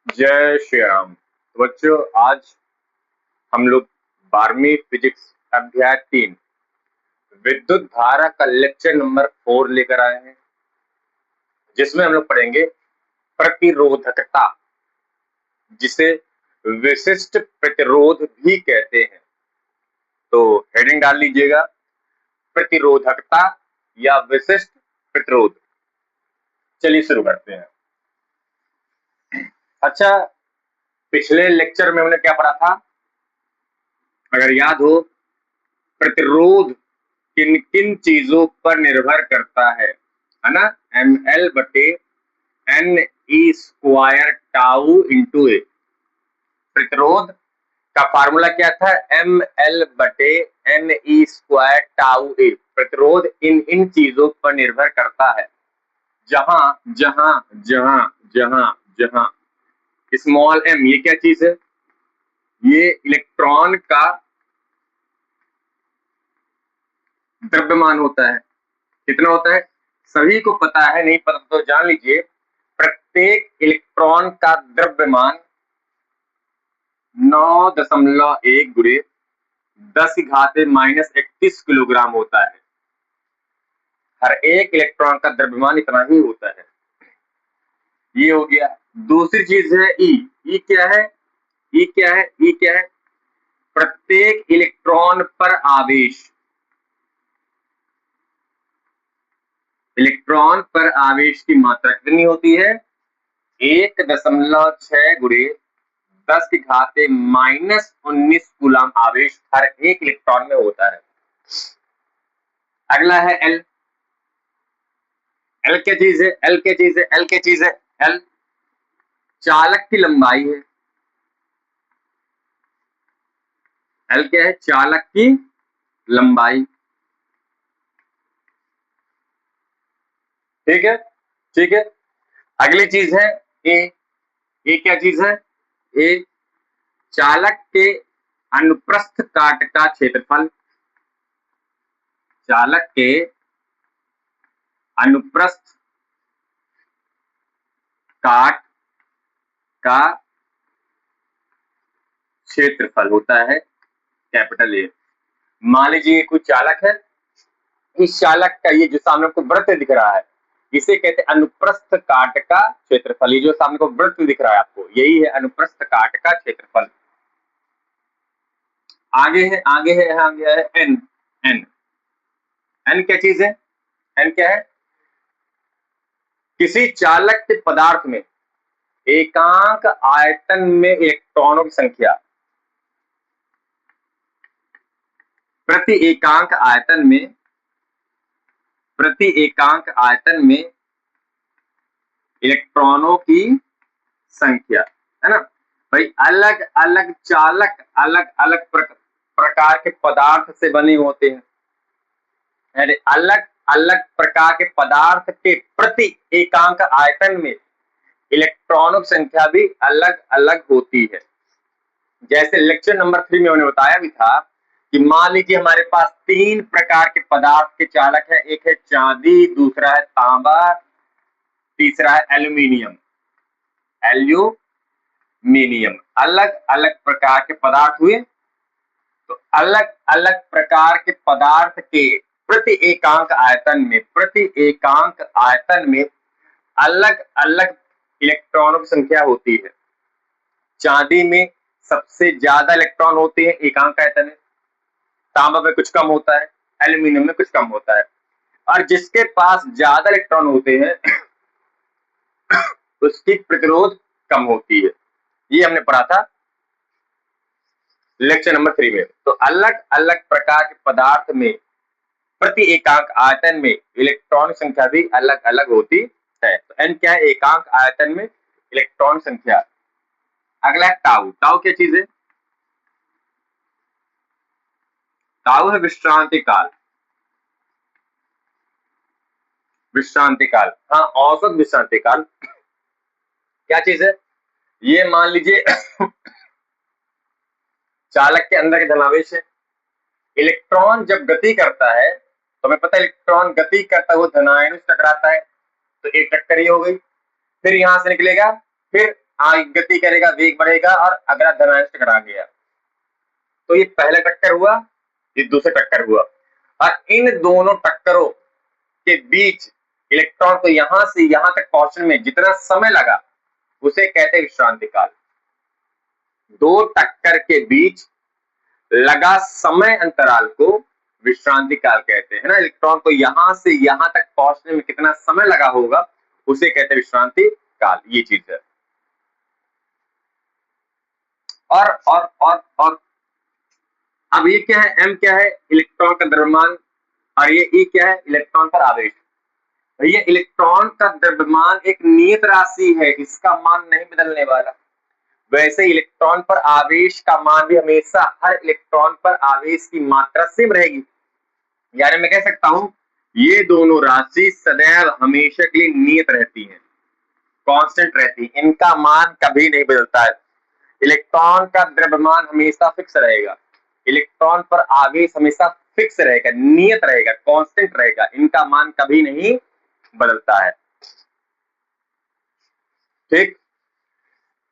जय श्री राम। तो बच्चों, आज हम लोग 12वीं फिजिक्स अध्याय 3 विद्युत धारा का लेक्चर नंबर 4 लेकर आए हैं, जिसमें हम लोग पढ़ेंगे प्रतिरोधकता, जिसे विशिष्ट प्रतिरोध भी कहते हैं। तो हेडिंग डाल लीजिएगा, प्रतिरोधकता या विशिष्ट प्रतिरोध। चलिए शुरू करते हैं। अच्छा, पिछले लेक्चर में हमने क्या पढ़ा था? अगर याद हो, प्रतिरोध किन किन चीजों पर निर्भर करता है ना? ml बटे N E square tau into A. प्रतिरोध का फार्मूला क्या था? ml बटे N E square tau A. प्रतिरोध इन इन चीजों पर निर्भर करता है जहां जहां जहां जहां जहां स्मॉल m, ये क्या चीज है? ये इलेक्ट्रॉन का द्रव्यमान होता है। कितना होता है? सभी को पता है, नहीं पता तो जान लीजिए। प्रत्येक इलेक्ट्रॉन का द्रव्यमान 9.1 गुणे 10⁻−31 किलोग्राम होता है। हर एक इलेक्ट्रॉन का द्रव्यमान इतना ही होता है। ये हो गया। दूसरी चीज है ई। ई क्या है? ई क्या है? ई क्या है? प्रत्येक इलेक्ट्रॉन पर आवेश। इलेक्ट्रॉन पर आवेश की मात्रा कितनी होती है? 1.6 गुणे 10⁻−19 कूलम आवेश हर एक इलेक्ट्रॉन में होता है। अगला है एल। एल क्या चीज है? एल क्या चीज है? एल क्या चीज है? एल चालक की लंबाई है। एल क्या है? चालक की लंबाई। ठीक है, ठीक है। अगली चीज है ए। ए क्या चीज है? ए चालक के अनुप्रस्थ काट का क्षेत्रफल। चालक के अनुप्रस्थ काट का क्षेत्रफल होता है कैपिटल ए। मान लीजिए कोई चालक है। इस चालक का ये जो सामने आपको वृत्त दिख रहा है, इसे कहते हैं अनुप्रस्थ काट का क्षेत्रफल। ये जो सामने को वृत्त दिख रहा है आपको, यही है अनुप्रस्थ काट का क्षेत्रफल। आगे है, आगे है, आगे है एन। एन एन क्या चीज है? एन क्या है? किसी चालक के पदार्थ में एकांक आयतन में इलेक्ट्रॉनों की संख्या प्रति एकांक आयतन में इलेक्ट्रॉनों की संख्या, है ना भाई? अलग अलग चालक अलग अलग प्रकार के पदार्थ से बने होते हैं। अलग अलग प्रकार के पदार्थ के प्रति एकांक आयतन में इलेक्ट्रॉनों की संख्या भी अलग अलग होती है। जैसे लेक्चर नंबर 3 में मैंने बताया भी था कि मान लीजिए हमारे पास 3 प्रकार के पदार्थ के चालक है। एक है चांदी, दूसरा है तांबा, तीसरा है एल्यूमिनियम। एल्यूमिनियम अलग अलग प्रकार के पदार्थ हुए। तो अलग अलग प्रकार के पदार्थ के प्रति एकांक आयतन में अलग अलग इलेक्ट्रॉनों की संख्या होती है। चांदी में सबसे ज्यादा इलेक्ट्रॉन होते हैं एकांक आयतन में, तांबा में कुछ कम होता है, एल्यूमिनियम में कुछ कम होता है। और जिसके पास ज्यादा इलेक्ट्रॉन होते हैं उसकी प्रतिरोध कम होती है। ये हमने पढ़ा था लेक्चर नंबर 3 में। तो अलग अलग प्रकार के पदार्थ में प्रति एकांक आयतन में इलेक्ट्रॉन संख्या भी अलग अलग होती है। तो एन क्या है? एकांक आयतन में इलेक्ट्रॉन संख्या। अगला है टाउ। टाउ क्या चीज है? टाउ है विश्रांति काल। विश्रांति काल, हाँ, औसत विश्रांति काल। क्या चीज है? ये मान लीजिए चालक के अंदर के धनावेश है। इलेक्ट्रॉन जब गति करता है तो हमें पता है इलेक्ट्रॉन गति करता हुआ धनायन से टकराता है, तो एक टक्कर ये हो गई। फिर यहां से निकलेगा, फिर गति करेगा, वेग बढ़ेगा और अगला धनावेश टकरा गया। तो ये पहला टक्कर हुआ, ये दूसरा टक्कर हुआ, और इन दोनों टक्करों के बीच इलेक्ट्रॉन को यहां से यहां तक पहुंचने में जितना समय लगा उसे कहते हैं विश्रांति काल। दो टक्कर के बीच लगा समय अंतराल को विश्रांति काल कहते हैं ना। इलेक्ट्रॉन को यहां से यहां तक पहुंचने में कितना समय लगा होगा उसे कहते हैं विश्रांति काल। ये चीज है। और अब ये क्या है, m क्या है, इलेक्ट्रॉन का द्रव्यमान, और ये E क्या है, इलेक्ट्रॉन पर आवेश। भैया इलेक्ट्रॉन का द्रव्यमान एक नियत राशि है, इसका मान नहीं बदलने वाला। वैसे इलेक्ट्रॉन पर आवेश का मान भी हमेशा हर इलेक्ट्रॉन पर आवेश की मात्रा सेम रहेगी। यानी मैं कह सकता हूं ये दोनों राशि सदैव हमेशा के लिए नियत रहती है, कांस्टेंट रहती है, इनका मान कभी नहीं बदलता है। इलेक्ट्रॉन का द्रव्यमान हमेशा फिक्स रहेगा, इलेक्ट्रॉन पर आवेश हमेशा फिक्स रहेगा, नियत रहेगा, कांस्टेंट रहेगा, इनका मान कभी नहीं बदलता है। ठीक।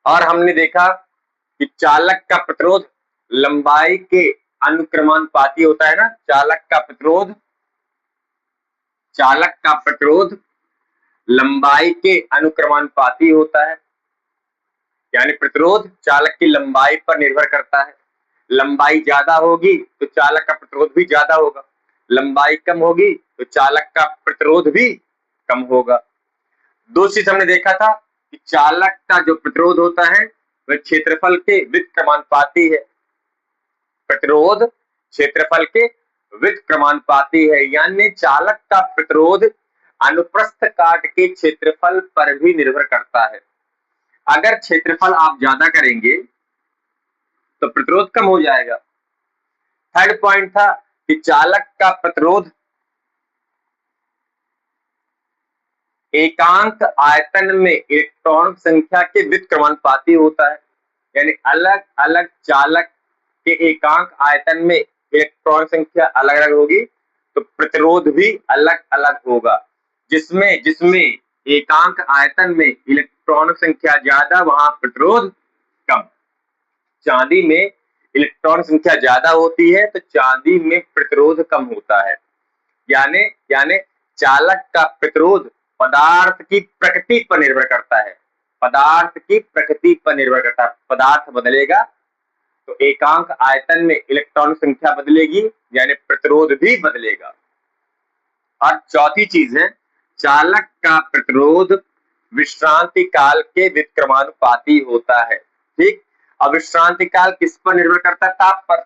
और हमने देखा कि चालक का प्रतिरोध लंबाई के अनुक्रमानुपाती होता है ना। चालक का प्रतिरोध लंबाई के अनुक्रमानुपाती होता है, यानी प्रतिरोध चालक की लंबाई पर निर्भर करता है। लंबाई ज्यादा होगी तो चालक का प्रतिरोध भी ज्यादा होगा, लंबाई कम होगी तो चालक का प्रतिरोध भी कम होगा। दूसरी चीज हमने देखा था कि चालक का जो प्रतिरोध होता है वह क्षेत्रफल के व्युत्क्रमानुपाती है। प्रतिरोध क्षेत्रफल के व्युत्क्रमानुपाती है, यानी चालक का प्रतिरोध अनुप्रस्थ काट के क्षेत्रफल पर भी निर्भर करता है। अगर क्षेत्रफल आप ज्यादा करेंगे तो प्रतिरोध कम हो जाएगा। थर्ड पॉइंट था कि चालक का प्रतिरोध एकांक आयतन में इलेक्ट्रॉन संख्या के व्युत्क्रमानुपाती होता है, यानी अलग अलग चालक के एकांक आयतन में इलेक्ट्रॉन संख्या अलग अलग होगी तो प्रतिरोध भी अलग अलग होगा। जिसमें एकांक आयतन में इलेक्ट्रॉन संख्या ज्यादा वहां प्रतिरोध कम। चांदी में इलेक्ट्रॉन संख्या ज्यादा होती है तो चांदी में प्रतिरोध कम होता है। यानी चालक का प्रतिरोध पदार्थ की प्रकृति पर निर्भर करता है, पदार्थ की प्रकृति पर निर्भर करता है। पदार्थ बदलेगा तो एकांक आयतन में इलेक्ट्रॉन संख्या बदलेगी, यानी प्रतिरोध भी बदलेगा। और चौथी चीज है चालक का प्रतिरोध विश्रांति काल के व्युत्क्रमानुपाती होता है। ठीक। अब विश्रांति काल किस पर निर्भर करता है? ताप पर।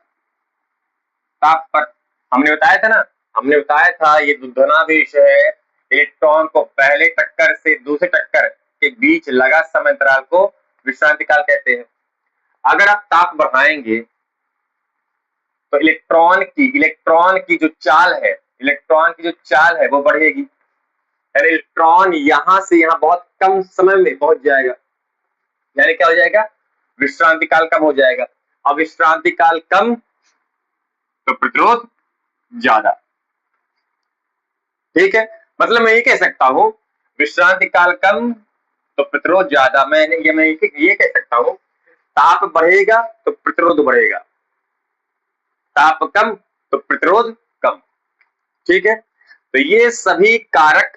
ताप पर हमने बताया था ये जो धनावेश है, इलेक्ट्रॉन को पहले टक्कर से दूसरे टक्कर के बीच लगा समय अंतराल को विश्रांति काल कहते हैं। अगर आप ताप बढ़ाएंगे तो इलेक्ट्रॉन की जो चाल है वो बढ़ेगी, यानी इलेक्ट्रॉन यहां से यहां बहुत कम समय में पहुंच जाएगा, यानी क्या हो जाएगा, विश्रांति काल कम हो जाएगा। अब विश्रांति काल कम तो प्रतिरोध ज्यादा। ठीक है, मतलब मैं ये कह सकता हूं विश्रांति काल कम तो प्रतिरोध ज्यादा। मैं ये कह सकता हूं ताप बढ़ेगा तो प्रतिरोध बढ़ेगा, ताप कम तो प्रतिरोध कम। ठीक है, तो ये सभी कारक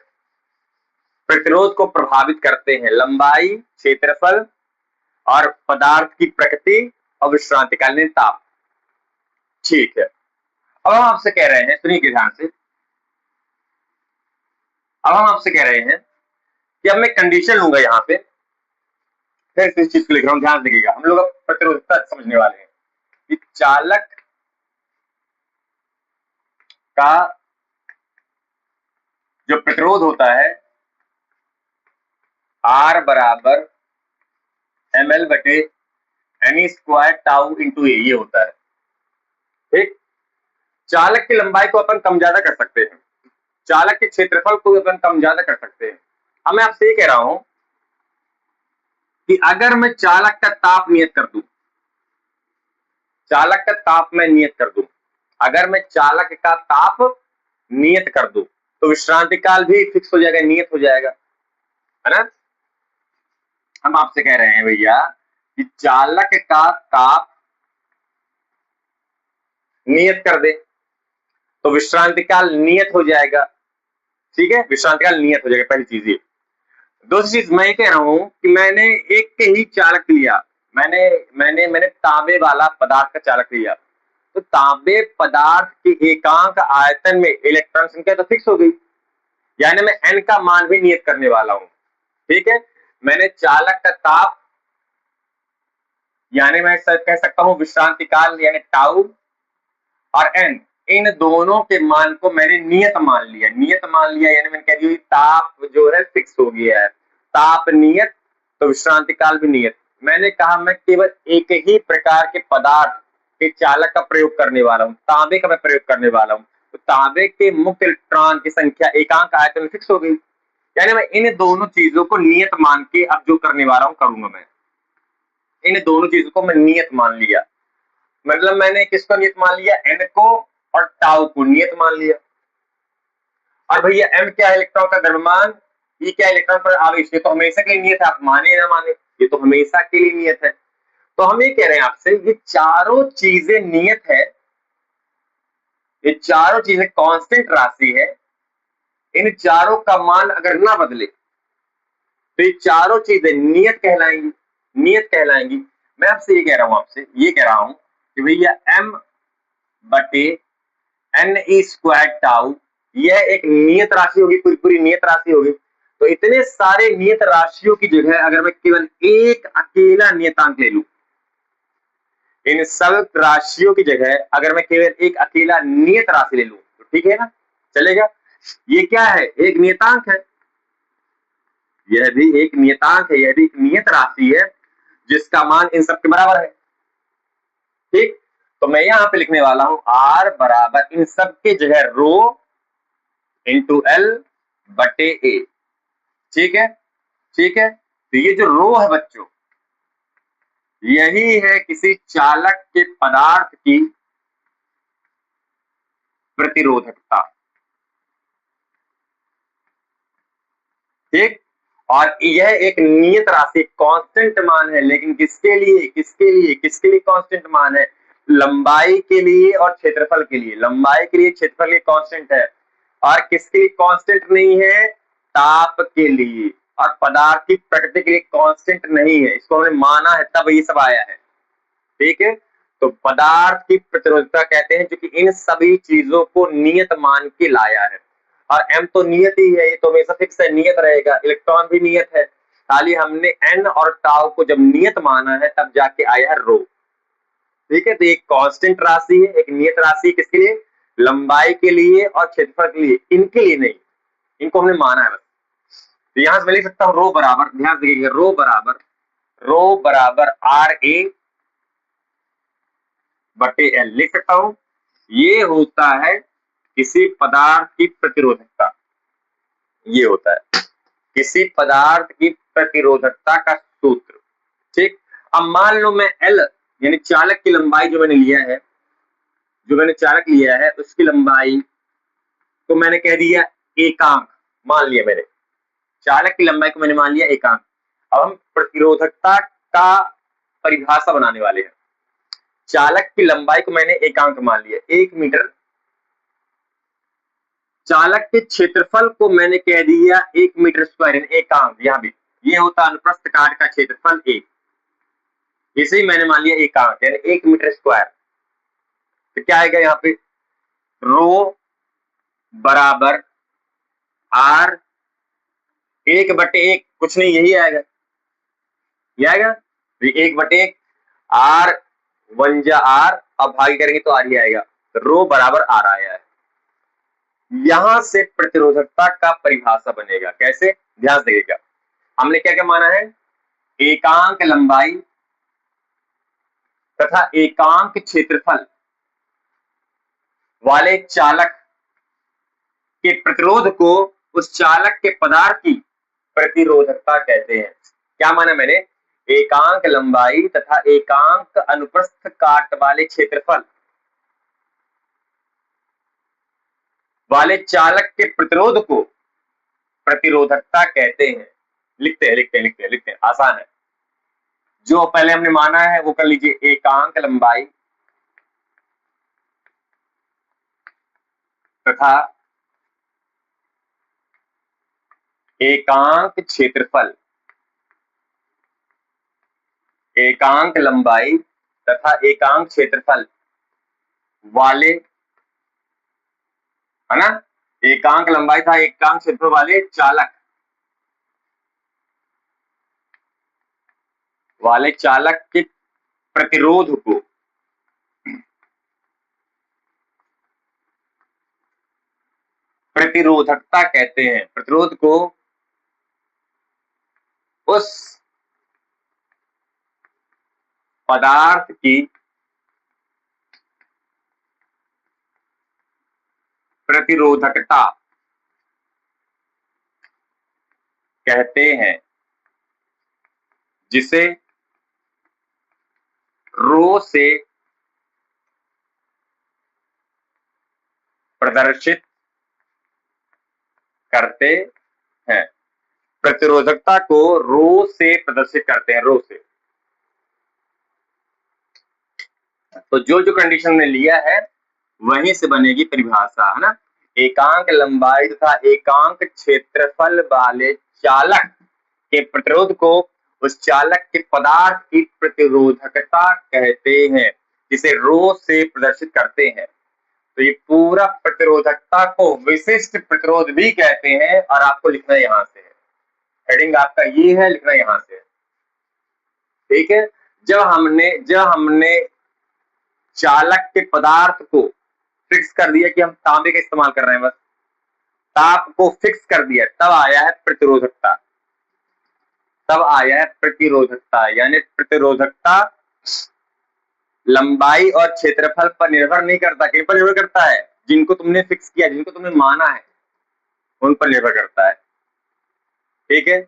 प्रतिरोध को प्रभावित करते हैं, लंबाई, क्षेत्रफल और पदार्थ की प्रकृति और विश्रांतिकालीन ताप। ठीक है, अब हम आपसे कह रहे हैं, सुनिए ध्यान से, अब हम आपसे कह रहे हैं कि अब मैं कंडीशन लूंगा यहां पे, फिर इस चीज को लिख रहा हूं, ध्यान देखिएगा। हम लोग अब प्रतिरोधकता समझने वाले हैं कि चालक का जो प्रतिरोध होता है R बराबर ml बटे एनी स्क्वायर टाउ इंटू ए, ये होता है। ठीक, चालक की लंबाई को अपन कम ज्यादा कर सकते हैं, चालक के क्षेत्रफल को अपन कम ज्यादा कर सकते हैं। अब मैं आपसे ये कह रहा हूं कि अगर मैं चालक का ताप नियत कर दूं, चालक का ताप मैं नियत कर दूं, अगर मैं चालक का ताप नियत कर दूं तो विश्रांति काल भी फिक्स हो जाएगा, नियत हो जाएगा, है ना। हम आपसे कह रहे हैं भैया कि चालक का ताप नियत कर दे तो विश्रांति काल नियत हो जाएगा। ठीक है, विश्रांति काल नियत हो जाएगा, पहली चीज ये। दूसरी चीज मैं ये कह रहा हूं कि मैंने एक के ही चालक लिया, मैंने मैंने मैंने तांबे वाला पदार्थ का चालक लिया, तो तांबे पदार्थ के एकांक आयतन में इलेक्ट्रॉन संख्या तो फिक्स हो गई, यानी मैं n का मान भी नियत करने वाला हूं। ठीक है, मैंने चालक का ताप, यानी मैं कह सकता हूं विश्रांति काल यानी टाउ, और n, इन दोनों के मान को मैंने नियत मान लिया। नियत मान लिया यानी मैंने कह दिया ताप जो है फिक्स हो गया है, ताप नियत तो विश्रांति काल भी नियत। मैंने कहा मैं केवल एक ही प्रकार के पदार्थ के चालक का प्रयोग करने वाला हूं, तांबे का मैं प्रयोग करने वाला हूं, तो तांबे के मुक्त इलेक्ट्रॉन की संख्या एकांक आयतन में फिक्स हो गई, यानी मैं इन दोनों चीजों को नियत मान के अब जो करने वाला हूं करूंगा। मैं इन दोनों चीजों को मैं नियत मान लिया, मतलब मैंने किसको नियत मान लिया, एन को और टाउ को नियत मान लिया। और भैया एम क्या है, इलेक्ट्रॉन का द्रव्यमान, ई क्या इलेक्ट्रॉन पर आवेश, ये तो हमेशा के लिए नियत है, आप माने या ना माने, ये तो हमेशा के लिए नियत है। तो हम ये कह रहे हैं आपसे, ये चारों चीजें नियत है, ये चारों चीजें कांस्टेंट राशि है, इन चारों का मान अगर ना बदले तो ये चारों चीजें नियत कहलाएंगी, नियत कहलाएंगी। मैं आपसे ये कह रहा हूं, आपसे ये कह रहा हूं कि भैया एम बटे एन ई स्क्वायर टाउ यह एक नियत राशि होगी, पूरी पूरी नियत राशि होगी। तो इतने सारे नियत राशियों की जगह अगर मैं केवल एक अकेला नियतांक ले लूं, इन सब राशियों की जगह अगर मैं केवल एक अकेला नियत राशि ले लूं तो ठीक है ना, चलेगा। ये क्या है, एक नियतांक है, यह भी एक नियतांक है, यह भी एक नियत राशि है जिसका मान इन सब के बराबर है। ठीक, तो मैं यहां पे लिखने वाला हूं आर बराबर इन सब के जगह रो इंटू एल बटे ए। ठीक है, ठीक है, तो ये जो रो है बच्चों, यही है किसी चालक के पदार्थ की प्रतिरोधकता। ठीक, और यह एक नियत राशि कांस्टेंट मान है, लेकिन किसके लिए, किसके लिए, किसके लिए कांस्टेंट मान है, लंबाई के लिए और क्षेत्रफल के लिए। लंबाई के लिए, क्षेत्रफल के लिए कांस्टेंट है, और किसके लिए कांस्टेंट नहीं है, ताप के लिए और पदार्थ की प्रकृति के लिए कांस्टेंट नहीं है। इसको हमने माना है तब ये सब आया है। ठीक है, तो पदार्थ की प्रतिरोधकता कहते हैं, जो कि इन सभी चीजों को नियत मान के लाया है। और एम तो नियत ही है, ये तो हमेशा फिक्स है, नियत रहेगा, इलेक्ट्रॉन भी नियत है, खाली हमने एन और टाउ को जब नियत माना है तब जाके आया है रो। ठीक है, तो एक कांस्टेंट राशि है, एक नियत राशि, किसके लिए, लंबाई के लिए और क्षेत्रफल के लिए, इनके लिए नहीं, इनको हमने माना है बस। तो यहां से मैं लिख सकता हूं रो बराबर, ध्यान से देखिएगा, रो बराबर आर ए बटे एल लिख सकता हूं। ये होता है किसी पदार्थ की प्रतिरोधकता, ये होता है किसी पदार्थ की प्रतिरोधकता का सूत्र। ठीक, अब मान लो मैं एल यानी चालक की लंबाई जो मैंने लिया है, जो मैंने चालक लिया है उसकी लंबाई को मैंने कह दिया एकांक, मान लिया मैंने चालक की लंबाई को मैंने मान लिया एकांक। अब हम प्रतिरोधकता का परिभाषा बनाने वाले हैं। चालक की लंबाई को मैंने एकांक मान लिया 1 मीटर, चालक के क्षेत्रफल को मैंने कह दिया 1 मीटर स्क्वायर, एकांक, यहां भी ये होता अनुप्रस्थ काट का क्षेत्रफल 1, इसे ही मैंने मान लिया एकांक यानी 1 मीटर स्क्वायर। तो क्या आएगा यहाँ पे, रो बराबर आर 1/1, कुछ नहीं यही आएगा, ये आएगा 1/1, आर 1 जा आर, अब भागी करेंगे तो आर ही आएगा, रो बराबर आर आया है। यहां से प्रतिरोधकता का परिभाषा बनेगा, कैसे, ध्यान देगा। हमने क्या क्या माना है, एकांक लंबाई तथा एकांक क्षेत्रफल वाले चालक के प्रतिरोध को उस चालक के पदार्थ की प्रतिरोधकता कहते हैं। क्या माना मैंने, एकांक लंबाई तथा एकांक अनुप्रस्थ काट वाले क्षेत्रफल वाले चालक के प्रतिरोध को प्रतिरोधकता कहते हैं। लिखते हैं, आसान है। जो पहले हमने माना है वो कर लीजिए, एकांक लंबाई तथा एकांक क्षेत्रफल, एकांक लंबाई तथा एकांक क्षेत्रफल वाले, है ना, एकांक लंबाई था एकांक क्षेत्रफल वाले चालक के प्रतिरोध को प्रतिरोधकता कहते हैं। प्रतिरोध को उस पदार्थ की प्रतिरोधकता कहते हैं जिसे रो से प्रदर्शित करते हैं। प्रतिरोधकता को रो से प्रदर्शित करते हैं, रो से। तो जो जो कंडीशन ने लिया है वहीं से बनेगी परिभाषा, है ना। एकांक लंबाई तथा एकांक क्षेत्रफल वाले चालक के प्रतिरोध को उस चालक के पदार्थ की प्रतिरोधकता कहते हैं जिसे रो से प्रदर्शित करते हैं। तो ये पूरा प्रतिरोधकता को विशिष्ट प्रतिरोध भी कहते हैं, और आपको लिखना यहां से है, हेडिंग आपका ये है, लिखना यहां से है, ठीक है। जब हमने चालक के पदार्थ को फिक्स कर दिया कि हम तांबे का इस्तेमाल कर रहे हैं, बस ताप को फिक्स कर दिया, तब आया है प्रतिरोधकता, तब आया है प्रतिरोधकता। यानी प्रतिरोधकता लंबाई और क्षेत्रफल पर निर्भर नहीं करता, किन पर निर्भर करता है, जिनको तुमने फिक्स किया, जिनको तुमने माना है, उन पर निर्भर करता है, ठीक है।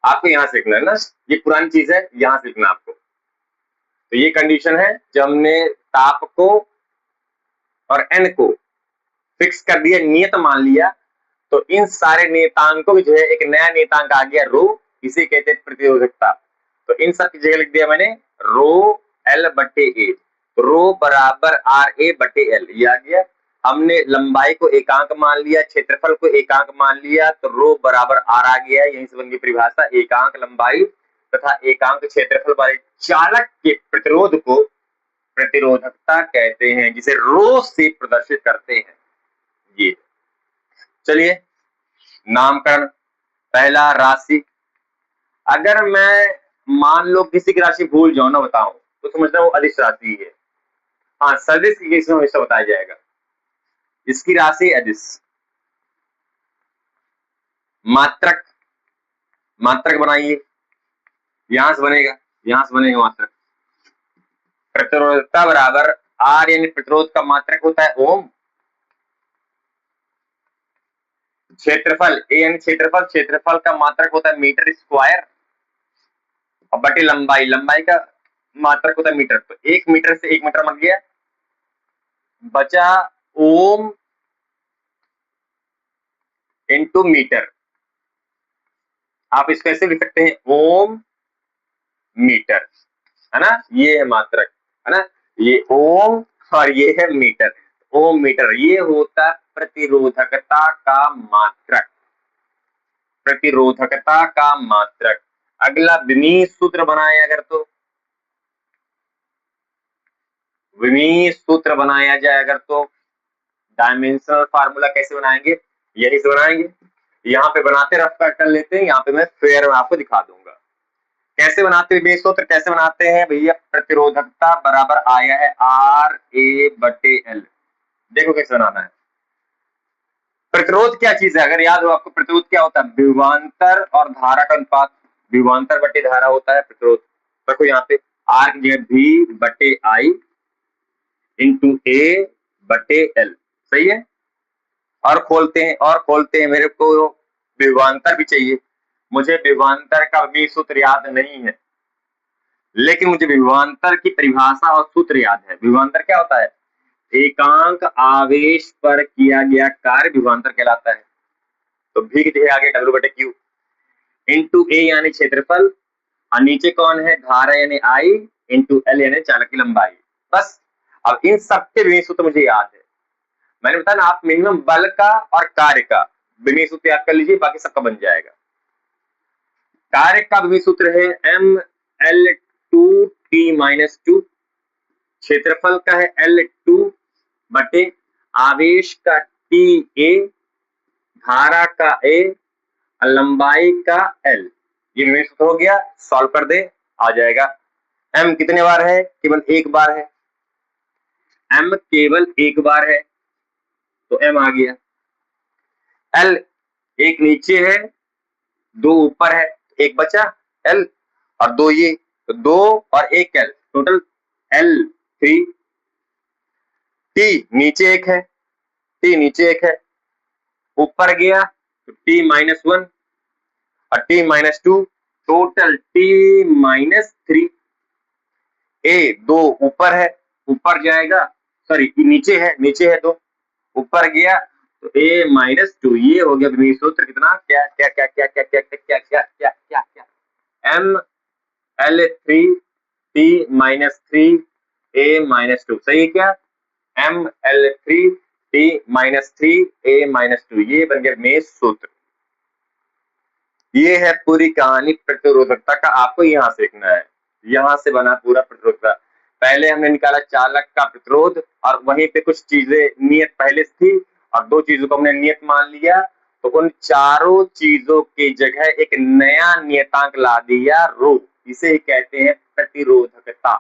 आपको यहां से लिखना है ना, ये पुरानी चीज है, यहां से लिखना आपको। तो ये कंडीशन है जब हमने ताप को और एन को फिक्स कर दिया, नियत मान लिया, तो इन सारे नियतांकों की जो है एक नया नियतांक आ गया रो, इसे कहते हैं प्रतिरोधकता। तो इन सब की जगह लिख दिया मैंने रो एल बटे ए, रो बराबर आर ए बटे एल, ये आ गया। हमने लंबाई को एकांक मान लिया, क्षेत्रफल को एकांक मान लिया, तो रो बराबर आर आ गया, यहीं से बन गई परिभाषा। एकांक लंबाई तथा एकांक क्षेत्रफल वाले चालक के प्रतिरोध को प्रतिरोधकता कहते हैं जिसे रो से प्रदर्शित करते हैं। ये चलिए, नामकरण। पहला, राशि। अगर मैं मान लो किसी की राशि भूल जाऊं ना, बताऊं, तो समझना वो अदिश राशि है। हाँ, सदिश की केस में हमेशा बताया जाएगा, इसकी राशि अदिश। मात्रक, मात्रक बनाइए, यहां से बनेगा मात्रक। प्रतिरोधकता बराबर आर, यानी प्रतिरोध का मात्रक होता है ओम। क्षेत्रफल ए, यानी क्षेत्रफल का मात्रक होता है मीटर स्क्वायर, और बटे लंबाई का मात्रक होता है मीटर। तो 1 मीटर से 1 मीटर बन गया, बचा ओम इंटू मीटर। आप इसको ऐसे लिख सकते हैं, ओम मीटर, है ना, ये है मात्रक, है ना, ये ओम और ये है मीटर। ओम मीटर, ये होता प्रतिरोधकता का मात्रक, प्रतिरोधकता का मात्रक। अगला विमीय सूत्र बनाए अगर, तो विमीय सूत्र बनाया जाए अगर, तो डायमेंशनल फार्मूला कैसे बनाएंगे, यही से बनाएंगे। यहाँ पे बनाते रफ कर लेते हैं, यहाँ पे मैं फेयर में आपको दिखा दूंगा कैसे बनाते हैं। विमीय सूत्र कैसे बनाते हैं भैया, प्रतिरोधकता बराबर आया है आर ए बटे एल। देखो कैसे बनाना है। प्रतिरोध क्या चीज है, अगर याद हो आपको, प्रतिरोध क्या होता है, विभवांतर और धारा का अनुपात, विभवांतर बटे धारा होता है प्रतिरोध। देखो यहाँ पे आर की जगह भी बटे आई इंटू ए बटे एल, सही है। और खोलते हैं, मेरे को विभवांतर भी चाहिए। मुझे विभवांतर का भी सूत्र याद नहीं है, लेकिन मुझे विभवांतर की परिभाषा और सूत्र याद है। विभवांतर क्या होता है, एकांक आवेश पर किया गया कार्य विभवांतर कहलाता है। तो भी की जगह आगे डब्ल्यू बटे क्यू, इंटू ए यानी क्षेत्रफल, और नीचे कौन है, धारा यानी आई, इंटू एल यानी चालक की लंबाई। बस अब इन सबके विभेद सूत्र मुझे याद है। मैंने बताया ना, आप मिनिमम बल का और कार्य का विभेद सूत्र याद कर लीजिए, बाकी सबका बन जाएगा। कार्य का विभेद सूत्र है M L two T minus two, क्षेत्रफल का है एल टू बटे आवेश का टी ए, धारा का ए, लंबाई का एल। ये विभेद सूत्र हो गया, सॉल्व कर दे, आ जाएगा। एम कितने बार है, केवल एक बार है, एम केवल एक बार है तो एम आ गया। एल एक नीचे है, दो ऊपर है, एक बचा एल, और दो ये, तो दो और एक एल, टोटल एल 3। टी नीचे एक है, टी नीचे एक है, ऊपर गया तो टी माइनस वन और T minus to, total T minus 3। ए दो ऊपर है, ऊपर जाएगा, सॉरी नीचे है दो, ऊपर गया तो ए माइनस टू। ये हो गया विभेद सूत्र कितना, क्या क्या क्या क्या क्या क्या क्या क्या क्या क्या क्या, एम एल 3 टी माइनस 3 ए माइनस टू। सही है क्या, एम एल 3 टी माइनस 3 ए माइनस टू, ये बन गया विभेद सूत्र। ये है पूरी कहानी प्रतिरोधकता का, आपको यहां से लिखना है, यहां से बना पूरा प्रतिरोधकता। पहले हमने निकाला चालक का प्रतिरोध, और वहीं पे कुछ चीजें नियत पहले से थी और दो चीजों को हमने नियत मान लिया, तो उन चारों चीजों की जगह एक नया नियतांक ला दिया, रो। इसे ही कहते हैं प्रतिरोधकता।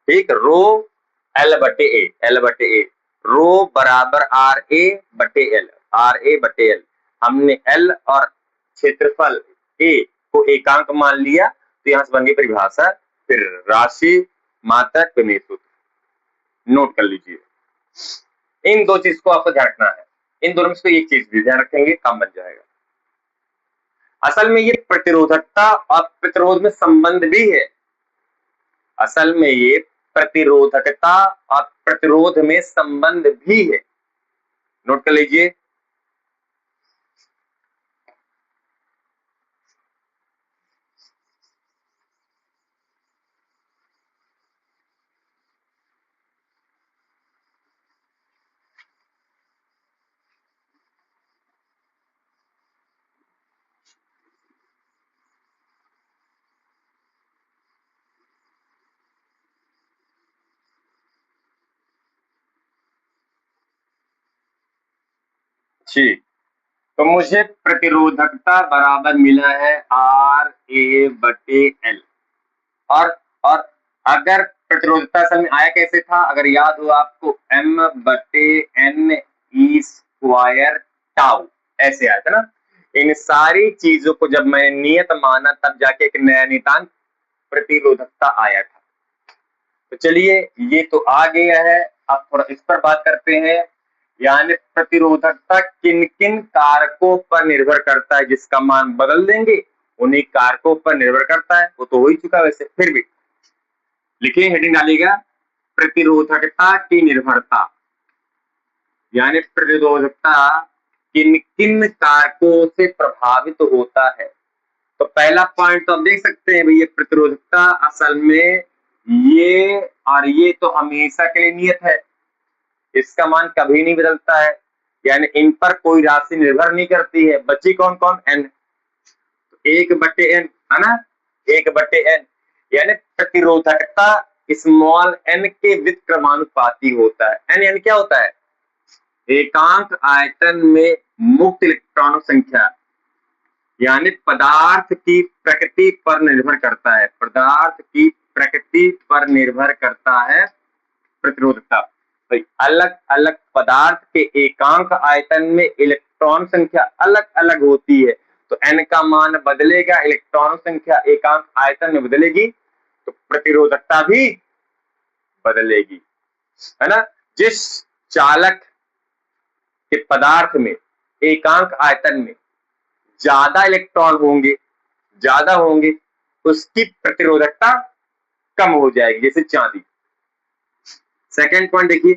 ठीक, रो एल बटे ए, एल बटे ए, रो बराबर आर ए बटे एल, आर ए बटे एल। हमने एल और क्षेत्रफल ए को एकांक मान लिया, तो यहां से बन गई परिभाषा, फिर राशि मात्रक विभेद सूत्र। नोट कर लीजिए, इन दो चीज को आपको ध्यान रखना है, इन दोनों में से एक चीज भी ध्यान रखेंगे, काम बन जाएगा। असल में ये प्रतिरोधकता और प्रतिरोध में संबंध भी है, असल में ये प्रतिरोधकता और प्रतिरोध में संबंध भी है, नोट कर लीजिए। ठीक, तो मुझे प्रतिरोधकता बराबर मिला है आर ए बटे एल, और अगर प्रतिरोधकता असल में आया कैसे था, अगर याद हो आपको, एम बटे एन ई स्क्वायर टाउ, ऐसे आया था ना। इन सारी चीजों को जब मैंने नियत माना, तब जाके एक नया नियतांक प्रतिरोधकता आया था। तो चलिए, ये तो आ गया है, अब थोड़ा इस पर बात करते हैं। यानी प्रतिरोधकता किन किन कारकों पर निर्भर करता है, जिसका मान बदल देंगे उन्हीं कारकों पर निर्भर करता है, वो तो हो ही चुका वैसे, फिर भी लिखिए, हेडिंग डालिएगा, प्रतिरोधकता की निर्भरता। यानी प्रतिरोधकता किन किन कारकों से प्रभावित होता है। तो पहला पॉइंट तो आप देख सकते हैं भैया, प्रतिरोधकता असल में ये और ये तो हमेशा के लिए नियत है, इसका मान कभी नहीं बदलता है, यानी इन पर कोई राशि निर्भर नहीं करती है। बची कौन कौन, एन, एक बटे एन है ना, एक बटे एन, यानी प्रतिरोधकता स्मॉल एन के व्युत्क्रमानुपाती होता है। एन यानी क्या होता है, एकांक आयतन में मुक्त इलेक्ट्रॉनों संख्या, यानी पदार्थ की प्रकृति पर निर्भर करता है, पदार्थ की प्रकृति पर निर्भर करता है प्रतिरोधकता। तो अलग अलग पदार्थ के एकांक आयतन में इलेक्ट्रॉन संख्या अलग अलग होती है, तो एन का मान बदलेगा, इलेक्ट्रॉन संख्या एकांक आयतन में बदलेगी, तो प्रतिरोधकता भी बदलेगी, है ना। जिस चालक के पदार्थ में एकांक आयतन में ज्यादा इलेक्ट्रॉन होंगे, ज्यादा होंगे, उसकी प्रतिरोधकता कम हो जाएगी, जैसे चांदी। सेकेंड पॉइंट देखिए,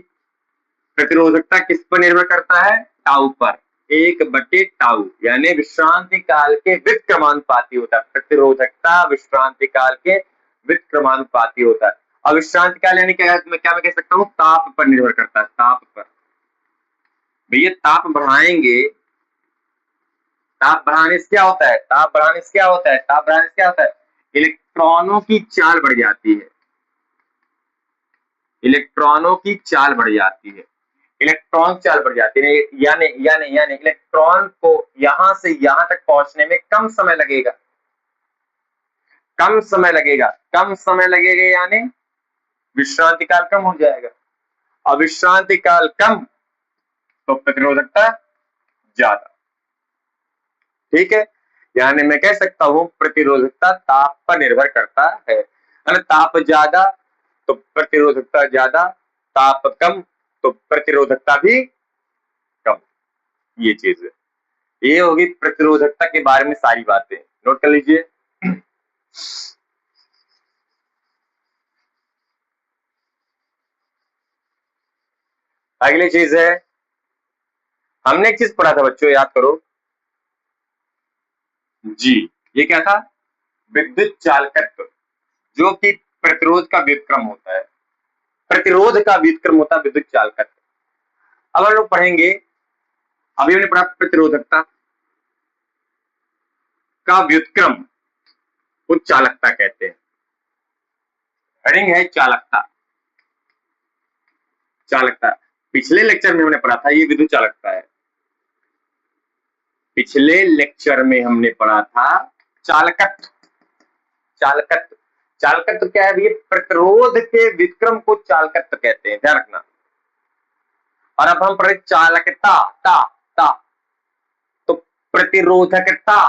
प्रतिरोधकता किस पर निर्भर करता है, टाउ पर। एक बटे टाउ, यानी विश्रांति काल के व्युत्क्रमानुपाती होता है। प्रतिरोधकता विश्रांति काल के व्युत्क्रमानुपाती होता है। और विश्रांति काल यानी क्या, मैं कह सकता हूँ, ताप पर निर्भर करता है, ताप पर। भैया ताप बढ़ाएंगे, ताप बढ़ाने से क्या होता है, ताप बढ़ाने से क्या होता है, ताप बढ़ाने से क्या होता है, इलेक्ट्रॉनों की चाल बढ़ जाती है, इलेक्ट्रॉनों की चाल बढ़ जाती है, इलेक्ट्रॉन चाल बढ़ जाती है, यानी यानी यानी इलेक्ट्रॉन को यहां से यहां तक पहुंचने में कम समय लगेगा, कम समय लगेगा, कम समय लगेगा, यानी विश्रांति काल कम हो जाएगा। और विश्रांति काल कम तो प्रतिरोधकता ज्यादा। ठीक है, यानी मैं कह सकता हूं प्रतिरोधकता ताप पर निर्भर करता है। ताप ज्यादा तो प्रतिरोधकता ज्यादा, ताप कम तो प्रतिरोधकता भी कम। ये चीज है, ये होगी प्रतिरोधकता के बारे में सारी बातें, नोट कर लीजिए। अगली चीज है, हमने एक चीज पढ़ा था बच्चों, याद करो जी, ये क्या था, विद्युत चालकत्व, जो कि प्रतिरोध का व्युत्क्रम होता है, प्रतिरोध का व्युत्क्रम होता है विद्युत चालकत्व। अब हम लोग पढ़ेंगे, अभी हमने पढ़ा प्रतिरोधकता का व्युत्क्रम को चालकता कहते हैं। हेडिंग है चालकता, चालकता। पिछले लेक्चर में हमने पढ़ा था ये विद्युत चालकता है, पिछले लेक्चर में हमने पढ़ा था चालकत्व, चालकत्व, चालकत्व क्या है भैया, प्रतिरोध के व्युत्क्रम को चालकत्व कहते हैं, ध्यान रखना। और अब हम पढ़े चालकता, ता ता, तो प्रतिरोधकता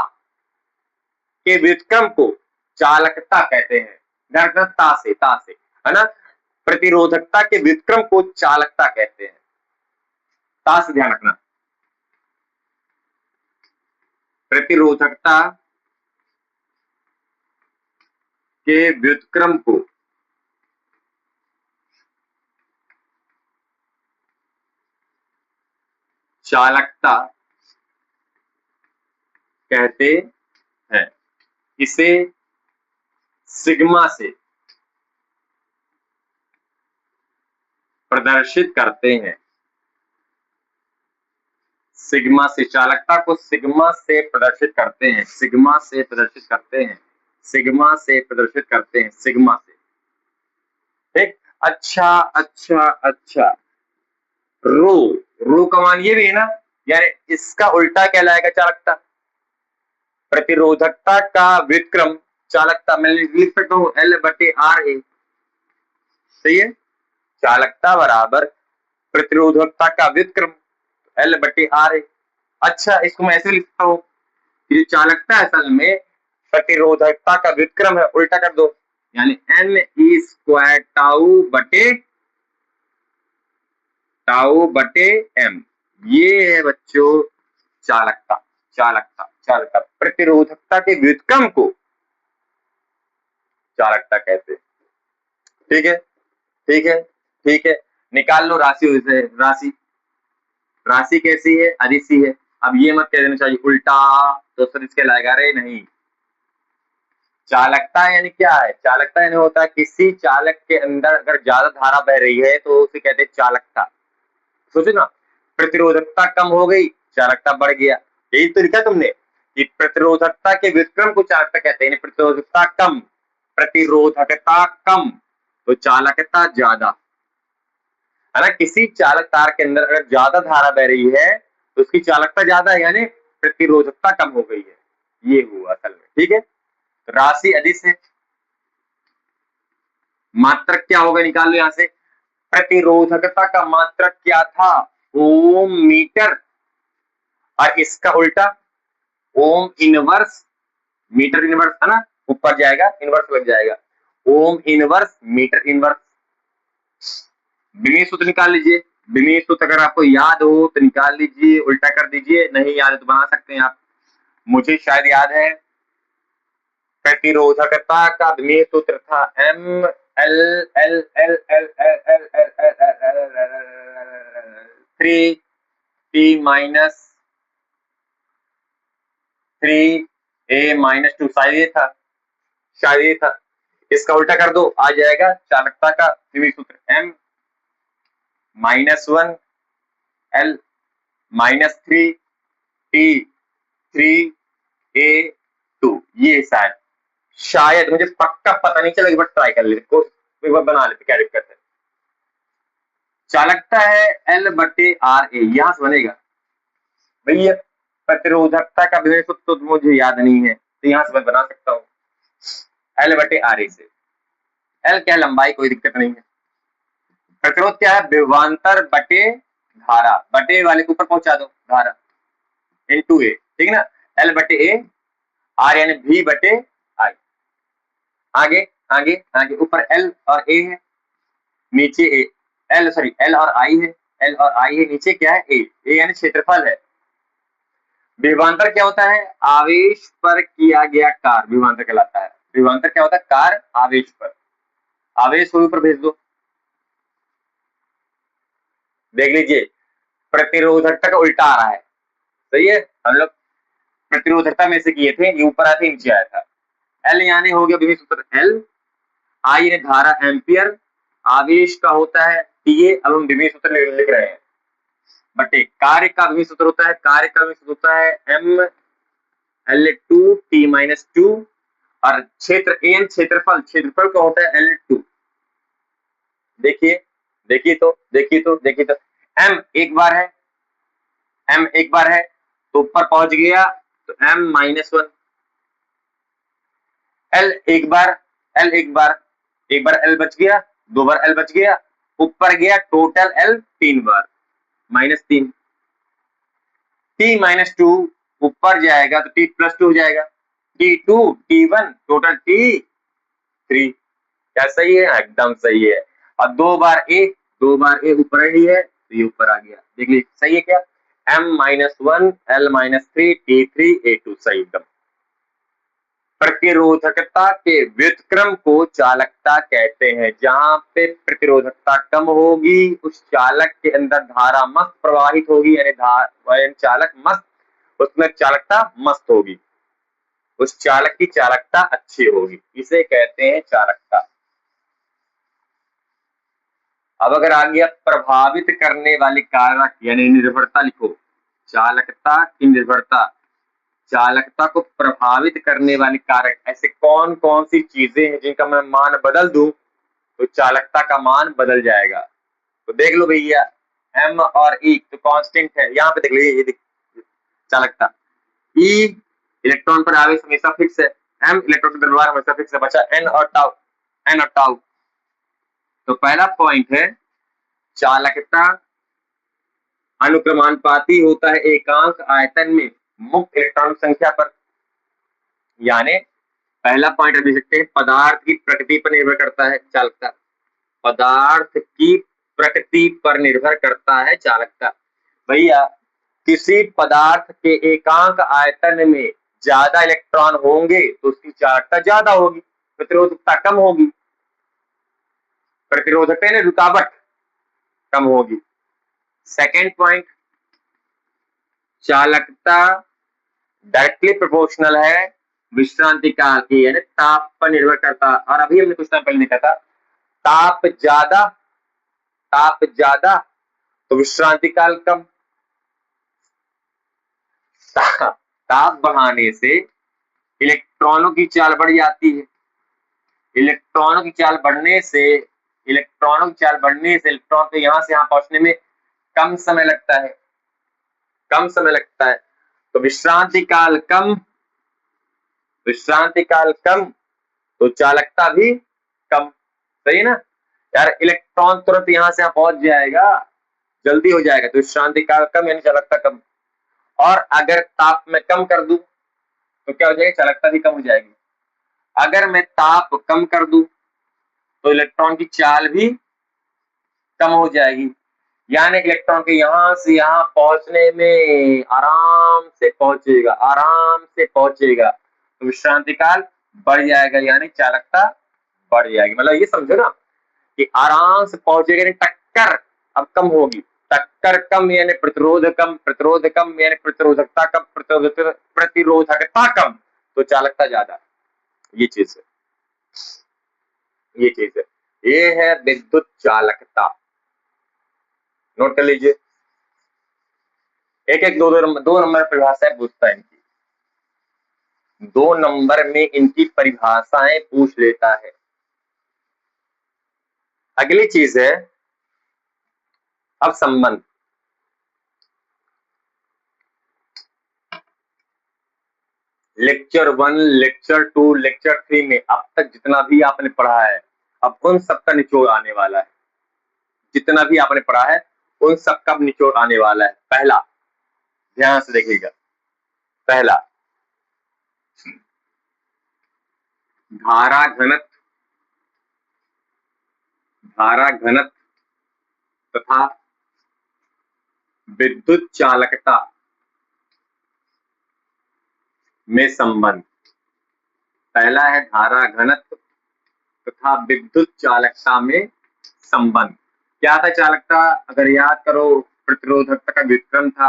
के व्युत्क्रम को चालकता कहते हैं, ध्यान रखना, ता से, ता से, है ना। प्रतिरोधकता के व्युत्क्रम को चालकता कहते हैं, ता से ध्यान रखना। प्रतिरोधकता के व्युत्क्रम को चालकता कहते हैं, इसे सिग्मा से प्रदर्शित करते हैं, सिग्मा से, चालकता को सिग्मा से प्रदर्शित करते हैं, सिग्मा से प्रदर्शित करते हैं, सिग्मा से प्रदर्शित करते हैं, सिग्मा से। ठीक, अच्छा अच्छा अच्छा, रो, रो का मान ये भी है ना, यानी इसका उल्टा कहलाएगा चालकता। प्रतिरोधकता का व्युत्क्रम चालकता, मैं लिख सकता हूं L/R(A), सही है। चालकता बराबर प्रतिरोधकता का व्युत्क्रम L/R(A). अच्छा, इसको मैं ऐसे लिख सकता हूं, ये चालकता असल में प्रतिरोधकता का व्युत्क्रम है, उल्टा कर दो, यानी N² टाउ/M, ये है बच्चों चालकता, चालकता, चालकता। प्रतिरोधकता के व्युत्क्रम को चालकता कहते हैं। ठीक है, ठीक है, ठीक है, निकाल लो राशि से, राशि, राशि कैसी है, अदिशी है। अब ये मत कह देना चाहिए उल्टा तो सर इसके लाएगा, अरे नहीं। चालकता यानी क्या है, चालकता यानी होता है किसी चालक के अंदर अगर ज्यादा धारा बह रही है तो उसे कहते हैं चालकता। सोचो ना, प्रतिरोधकता कम हो गई, चालकता बढ़ गया, यही तो लिखा तुमने कि प्रतिरोधकता के व्युत्क्रम को चालकता कहते हैं, प्रतिरोधकता कम, प्रतिरोधकता कम तो चालकता ज्यादा, है ना। किसी चालक तार के अंदर अगर ज्यादा धारा बह रही है तो उसकी चालकता ज्यादा है, यानी प्रतिरोधकता कम हो गई है, ये हुआ असल में। ठीक है, राशि अदिश है, मात्रक क्या होगा, निकाल लो यहां से। प्रतिरोधकता का मात्रक क्या था, ओम मीटर, और इसका उल्टा ओम इनवर्स, मीटर इनवर्स, है ना, ऊपर जाएगा इनवर्स लग जाएगा, ओम इनवर्स मीटर इनवर्स। विमीय सूत्र निकाल लीजिए, विमीय सूत्र अगर आपको याद हो तो निकाल लीजिए, उल्टा कर दीजिए, नहीं याद है तो बना सकते हैं आप, मुझे शायद याद है। प्रतिरोधकता का विमीय सूत्र था M(L(3T - 3a-2 शायद ये था। इसका उल्टा कर दो, आ जाएगा चालकता का द्विमीय सूत्र M-1l-3T3a2। ये शायद मुझे पक्का पता नहीं चला, एक बार ट्राई कर लेते, एक बार बना लेते, क्या दिक्कत है। चालकता है L/RA, यहां से बनेगा भैया। प्रतिरोधकता का विभेद सूत्र तो मुझे याद नहीं है, तो यहां से मैं बना सकता हूं L/RA से। L क्या है, लंबाई, कोई दिक्कत नहीं है। प्रतिरोध क्या है, विभवांतर बटे धारा, बटे वाले के ऊपर पहुंचा दो धारा, इनटू ए, ठीक है ना। L/A, R यानी V/I। आगे आगे आगे, ऊपर L और A है, नीचे L और I है, L और I है, नीचे क्या है, A यानी क्षेत्रफल है। विभवांतर क्या होता है, आवेश पर किया गया कार्य विभवांतर कहलाता है। विभवांतर क्या होता है, कार्य आवेश पर, आवेश को ऊपर भेज दो। देख लीजिए, प्रतिरोधकता का उल्टा आ रहा है, सही है। हम लोग प्रतिरोधकता में से किए थे, ये ऊपर आया था, नीचे आया था। L यानी हो गया विभव सूत्र L, I यानी धारा एम्पियर, आवेश का होता है TA। अब हम विभव सूत्र लिख रहे हैं, बटे कार्य का विभव सूत्र होता है, कार्य का विभव सूत्र होता है ML2T-2, और क्षेत्र AN क्षेत्रफल, क्षेत्रफल का होता है L2। देखिए देखिए तो M एक बार है, M एक बार है तो ऊपर पहुंच गया, तो M-1। L एक बार एक बार L बच गया, 2 बार L बच गया, ऊपर गया, टोटल L 3 बार, -3। T-2 ऊपर जाएगा तो T+2 हो जाएगा, T2 T1 टोटल T3। क्या सही है, एकदम सही है। और 2 बार A ऊपर ही है, तो ये ऊपर आ गया। देख लीजिए सही है क्या, M-1 L-3 T3A2 सही एकदम। प्रतिरोधकता के व्युत्क्रम को चालकता कहते हैं। जहां पे प्रतिरोधकता कम होगी, उस चालक के अंदर धारा मस्त प्रवाहित होगी, यानी चालक मस्त, उसमें चालकता मस्त होगी, उस चालक की चालकता अच्छी होगी, इसे कहते हैं चालकता। अब अगर आ गया प्रभावित करने वाले कारक यानी निर्भरता, लिखो चालकता की निर्भरता। चालकता को प्रभावित करने वाले कारक, ऐसे कौन कौन सी चीजें हैं जिनका मैं मान बदल दूं तो चालकता का मान बदल जाएगा। तो देख लो भैया, M और E तो कांस्टेंट है, यहाँ पे देख लीजिए, ये चालकता। E इलेक्ट्रॉन पर आवेश हमेशा फिक्स है, M इलेक्ट्रॉन का द्रव्यमान हमेशा फिक्स है। बचा N और टाउ। तो पहला पॉइंट है, चालकता अनुक्रमानुपाती होता है एकांक आयतन में मुक्त इलेक्ट्रॉन संख्या पर। यानी पहला पॉइंट देख सकते हैं, पदार्थ की प्रकृति पर निर्भर करता है चालकता, पदार्थ की प्रकृति पर निर्भर करता है चालकता। भैया किसी पदार्थ के एकांक आयतन में ज्यादा इलेक्ट्रॉन होंगे तो उसकी चालकता ज्यादा होगी, प्रतिरोधकता कम होगी, प्रतिरोधकता यानी रुकावट कम होगी। सेकेंड पॉइंट, चालकता डायरेक्टली प्रोपोर्शनल है विश्रांति काल की, यानी ताप पर निर्भर करता। और अभी हमने कुछ टाइम पहले देखा था, ताप ज्यादा तो विश्रांति काल कम। ताप बढ़ाने से इलेक्ट्रॉनों की चाल बढ़ जाती है, इलेक्ट्रॉनों की चाल बढ़ने से इलेक्ट्रॉन को यहां से यहां पहुंचने में कम समय लगता है। तो विश्रांति काल कम तो चालकता भी कम, सही है ना यार। इलेक्ट्रॉन तुरंत यहां से यहां पहुंच जाएगा, जल्दी हो जाएगा, तो विश्रांति काल कम यानी चालकता कम। और अगर ताप में कम कर दूं तो क्या हो जाएगा, चालकता भी कम हो जाएगी। अगर मैं ताप कम कर दूं तो इलेक्ट्रॉन की चाल भी कम हो जाएगी, यानी इलेक्ट्रॉन के यहां से यहां पहुंचने में आराम से पहुंचेगा, तो विश्रांति काल बढ़ जाएगा, यानी चालकता बढ़ जाएगी। मतलब ये समझो ना कि आराम से पहुंचेगा, टक्कर अब कम होगी, टक्कर कम यानी प्रतिरोध कम, प्रतिरोध कम यानी प्रतिरोधकता कम, प्रतिरोधकता कम तो चालकता ज्यादा। ये चीज है, ये चीज है, ये है विद्युत चालकता। नोट कर लीजिए, एक एक दो नंबर परिभाषाएं पूछता है इनकी, 2 नंबर में इनकी परिभाषाएं पूछ लेता है। अगली चीज है अब संबंध। लेक्चर 1, लेक्चर 2, लेक्चर 3 में अब तक जितना भी आपने पढ़ा है, अब उन सबका निचोड़ आने वाला है। जितना भी आपने पढ़ा है उन सबका निचोड़ आने वाला है। पहला, ध्यान से देखिएगा, पहला धारा घनत्व, धारा घनत्व तथा विद्युत चालकता में संबंध। पहला है धारा घनत्व तथा विद्युत चालकता में संबंध। क्या था चालकता? अगर याद करो प्रतिरोधकता का व्युत्क्रम था।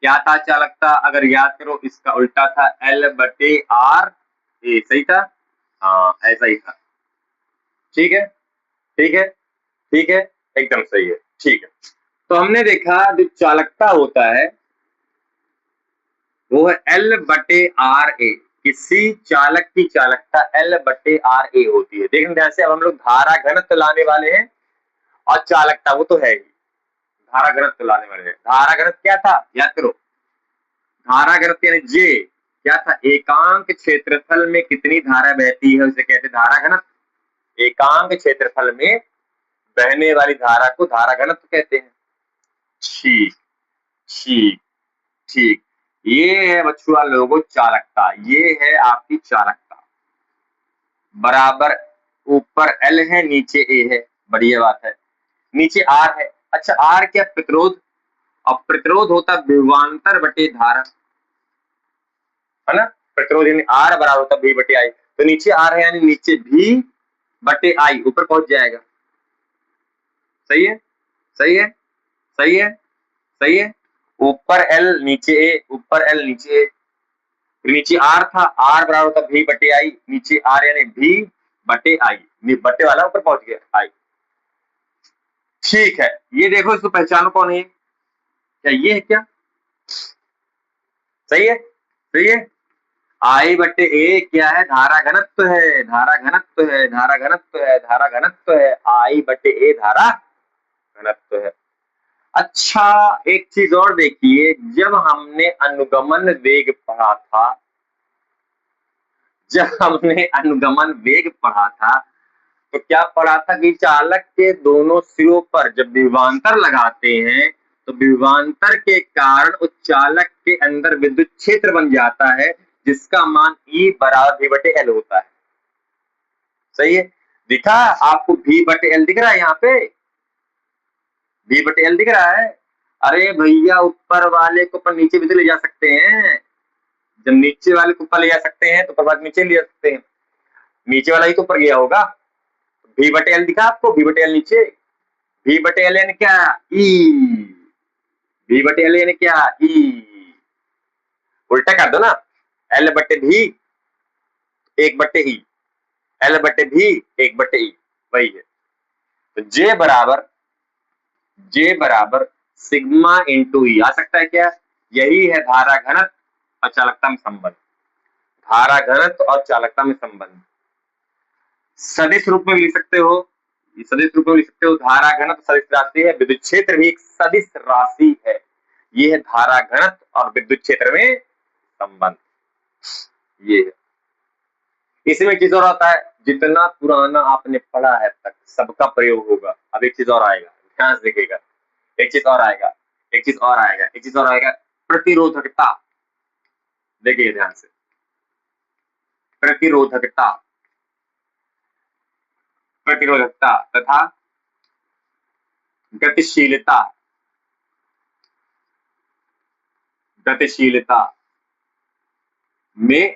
क्या था चालकता? अगर याद करो इसका उल्टा था, L/R। ये सही था, हाँ ऐसा ही था। ठीक है, ठीक है, ठीक है, एकदम सही है। ठीक है, तो हमने देखा जो चालकता होता है वो है L/RA। किसी चालक की चालकता L/RA होती है। देखने ध्यान से, अब हम लोग धारा घनत्व लाने वाले हैं और चालकता वो तो है ही, धारा घनत्व लाने वाले हैं। धारा घनत्व क्या था याद करो, धारा घनत्व यानी J क्या था? एकांक क्षेत्रफल में कितनी धारा बहती है उसे कहते हैं धारा घनत्व। एकांक क्षेत्रफल में बहने वाली धारा को धारा घनत्व कहते हैं। ठीक, ठीक, ठीक, ये है बच्चों लोगों चालकता। ये है आपकी चालकता। बराबर ऊपर L है, नीचे A है, बढ़िया बात है। नीचे R है। अच्छा, R क्या? प्रतिरोध। अब प्रतिरोध होता विभवांतर बटे धारा, है ना? प्रतिरोध यानी R बराबर होता V बटे I। तो नीचे R है यानी नीचे V बटे I, ऊपर पहुंच जाएगा। सही है, सही है, सही है, सही है। ऊपर L नीचे A, ऊपर L नीचे A। नीचे R था, R बराबर होता V बटे I। नीचे R यानी V बटे I, बटे वाला ऊपर पहुंच गया I। ठीक है, ये देखो, इसको पहचानो कौन है? क्या ये है क्या? सही है, सही है। I बटे A क्या है? धारा घनत्व है, धारा घनत्व है, धारा घनत्व है, धारा घनत्व है। I बटे A धारा घनत्व है। अच्छा, एक चीज और देखिए, जब हमने अनुगमन वेग पढ़ा था, जब हमने अनुगमन वेग पढ़ा था तो क्या पढ़ा था कि चालक के दोनों सिरों पर जब विभवांतर लगाते हैं तो विभवांतर के कारण उस चालक के अंदर विद्युत क्षेत्र बन जाता है जिसका मान E बराबर V बटे L होता है। सही है, दिखा आपको? V बटे L दिख रहा है यहाँ पे, V बटे L दिख रहा है। अरे भैया, ऊपर वाले को पर नीचे भी तो ले जा सकते हैं। जब नीचे वाले को ऊपर ले जा सकते हैं तो ऊपर नीचे ले जा सकते हैं। नीचे वाला ही तो ऊपर गया होगा। V बटे L दिखा आपको? V बटे L नीचे, V बटे L यानी क्या? E। V बटे L यानी क्या? E। उल्टा कर दो ना, L बटे V 1 बटे E, L बटे V 1 बटे E, वही है। तो J बराबर सिग्मा इंटू E आ सकता है क्या? यही है धारा घनत्व और चालकता में संबंध। धारा घनत्व और चालकता में संबंध सदिश रूप में भी लिख सकते हो, सदिश रूप में लिख सकते हो। धारा घनत्व सदिश राशि है, विद्युत क्षेत्र भी एक सदिश राशि है। ये है धारा घनत्व और विद्युत क्षेत्र में संबंध, ये है। इसमें एक चीज और आता है, जितना पुराना आपने पढ़ा है तक सबका प्रयोग होगा। अब एक चीज और आएगा, ध्यान से देखिएगा। एक चीज और आएगा, एक चीज और आएगा, एक चीज और आएगा, प्रतिरोधकता। देखिए ध्यान से, प्रतिरोधकता, प्रतिरोधकता तथा गतिशीलता, गतिशीलता में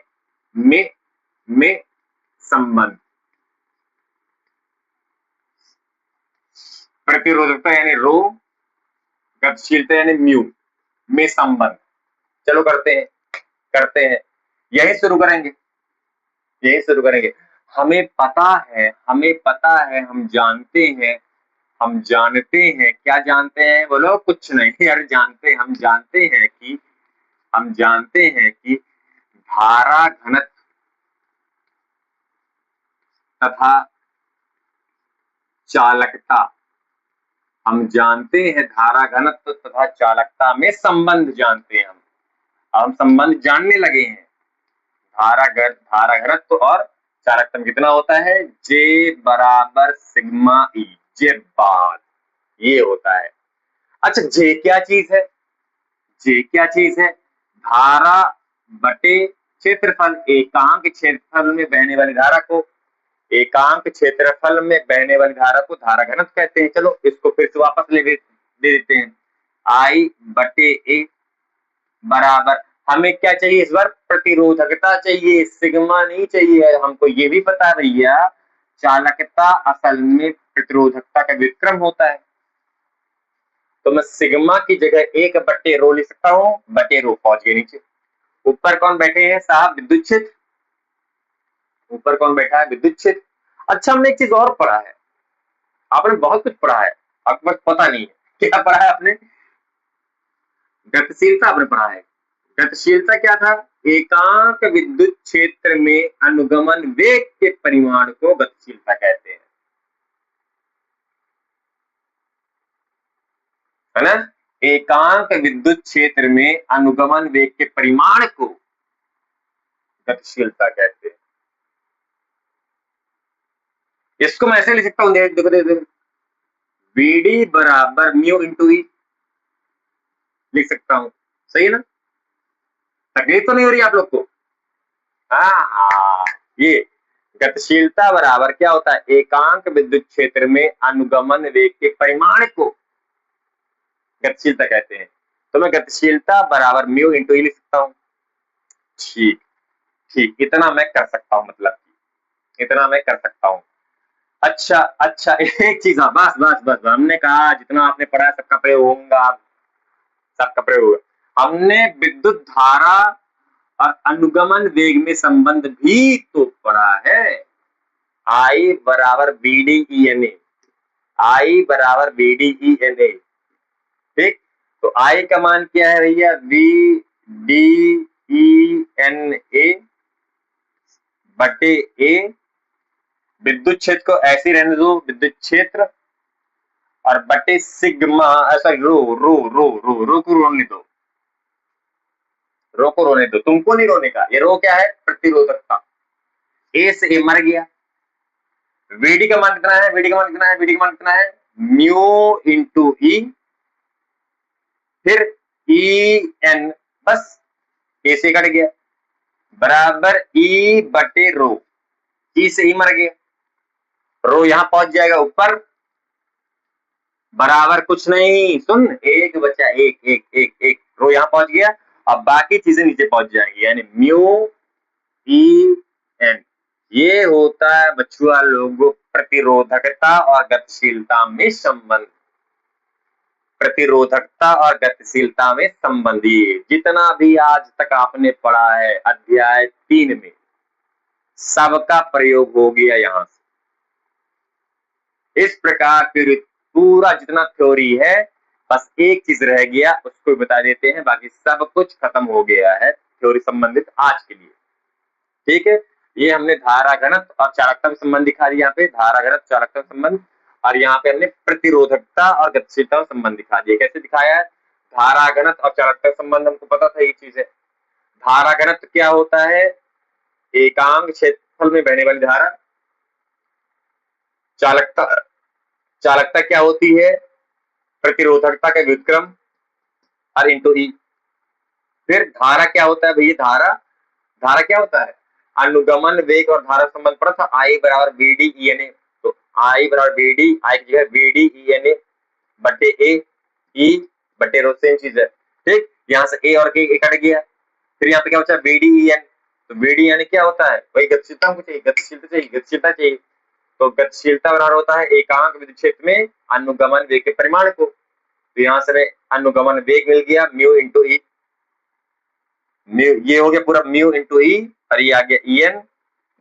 संबंध। प्रतिरोधकता यानी रो, गतिशीलता यानी म्यू में संबंध। चलो करते हैं यही शुरू करेंगे। हमें पता है हम जानते हैं क्या जानते हैं बोलो? कुछ नहीं यार, हम जानते हैं कि धारा घनत्व तथा चालकता, हम जानते हैं धारा घनत्व तथा चालकता में संबंध जानते हैं हम संबंध जानने लगे हैं। धारा घनत्व और चालकता कितना होता है? जे बराबर सिग्मा ई, जे बात ये होता है। अच्छा, जे क्या चीज है? धारा बटे क्षेत्रफल, एकांक क्षेत्रफल में बहने वाली धारा को धारा घनत्व कहते हैं। चलो इसको फिर से वापस दे देते हैं। आई बटे ए बराबर, हमें क्या चाहिए इस बार? प्रतिरोधकता चाहिए, सिग्मा नहीं चाहिए। हमको ये भी पता है भैया, चालकता असल में प्रतिरोधकता का व्युत्क्रम होता है। तो मैं सिग्मा की जगह 1 बटे रो लिख सकता हूं, बटे रो पहुंच गए नीचे। ऊपर कौन बैठे हैं साहब? विद्युत क्षेत्र। ऊपर कौन बैठा है? विद्युत क्षेत्र। अच्छा, हमने एक चीज और पढ़ा है, आपने बहुत कुछ पढ़ा है, आपको बस पता नहीं है क्या पढ़ा है आपने। गतिशीलता आपने पढ़ा है। गतिशीलता क्या था? एकांक विद्युत क्षेत्र में अनुगमन वेग के परिमाण को गतिशीलता कहते हैं, है ना? एकांक विद्युत क्षेत्र में अनुगमन वेग के परिमाण को गतिशीलता कहते हैं। इसको मैं ऐसे लिख सकता हूं, देखो वीडी बराबर म्यू इंटू ई लिख सकता हूं, सही है ना? तकलीफ तो नहीं हो रही आप लोग को? हाँ, ये गतिशीलता बराबर क्या होता है? एकांक विद्युत क्षेत्र में अनुगमन वेग के परिमाण को गतिशीलता कहते हैं। तो मैं गतिशीलता बराबर म्यू इंटू ई लिख सकता हूं। ठीक, इतना मैं कर सकता हूं, मतलब इतना मैं कर सकता हूं। अच्छा, एक चीज, बस हमने कहा जितना आपने पढ़ा है सबका प्रयोग होगा, सबका प्रयोग होगा। हमने विद्युत धारा और अनुगमन वेग में संबंध भी तो पढ़ा है। आई बराबर B D E N A, ठीक। तो आई का मान क्या है भैया? V D E N A बटे ए। विद्युत क्षेत्र को ऐसे रहने दो, विद्युत क्षेत्र, और बटे सिग्मा, ऐसा रो को रोने दो, तुमको नहीं रोने का। ये रो क्या है? प्रतिरोधकता। ए से ए मर गया। वीडी का मान कितना है? म्यू इंटू ई, फिर ई एन, बस ए से कट गया, बराबर ई बटे रो। ई से ई मर गया, रो यहां पहुंच जाएगा ऊपर, बराबर कुछ नहीं, सुन, एक बचा, एक रो यहां पहुंच गया। अब बाकी चीजें नीचे पहुंच जाएंगी, यानी म्यू ई एन। ये होता है बच्चुआ लोगों प्रतिरोधकता और गतिशीलता में संबंध। प्रतिरोधकता और गतिशीलता में संबंधी जितना भी आज तक आपने पढ़ा है अध्याय 3 में, सबका प्रयोग हो गया यहां से। इस प्रकार फिर पूरा जितना थ्योरी है, बस एक चीज रह गया, उसको बता देते हैं, बाकी सब कुछ खत्म हो गया है थ्योरी संबंधित आज के लिए। ठीक है, ये हमने धारा घनत्व और चालकता संबंध दिखा दिया, यहाँ पे धारा घनत्व चालकता संबंध, और यहाँ पे हमने प्रतिरोधकता और गतिशीलता संबंध दिखा दिया। कैसे दिखाया है? धारा घनत्व और चालकता संबंध हमको पता था, ये चीज है। धारा घनत्व क्या होता है? एकांक क्षेत्रफल में बहने वाली धारा। चालकता क्या होती है? प्रतिरोधकता का व्युत्क्रम और इंटू ई। फिर धारा क्या होता है भैया? धारा क्या होता है? अनुगमन वेग और धारा संबंध पड़ा था, आई बराबर B D E N A. तो आई बराबर बी डी, आई की जगह B D E N A बटे ए, ई बटे रो, सेम चीज है। ठीक, यहाँ से ए और के कट गया, फिर यहाँ पे क्या बचा? B D E N. तो बी डी यानी क्या होता है? वही गतिशीलता हमको चाहिए, गतिशीलता चाहिए। तो गतिशीलता बराबर होता है एकांक विद्युत क्षेत्र में अनुगमन वेग के परिमाण को। तो यहां से अनुगमन वेग मिल गया म्यू इंटू ई, ये हो गया पूरा म्यू इंटू ई, और ये आ गया ई एन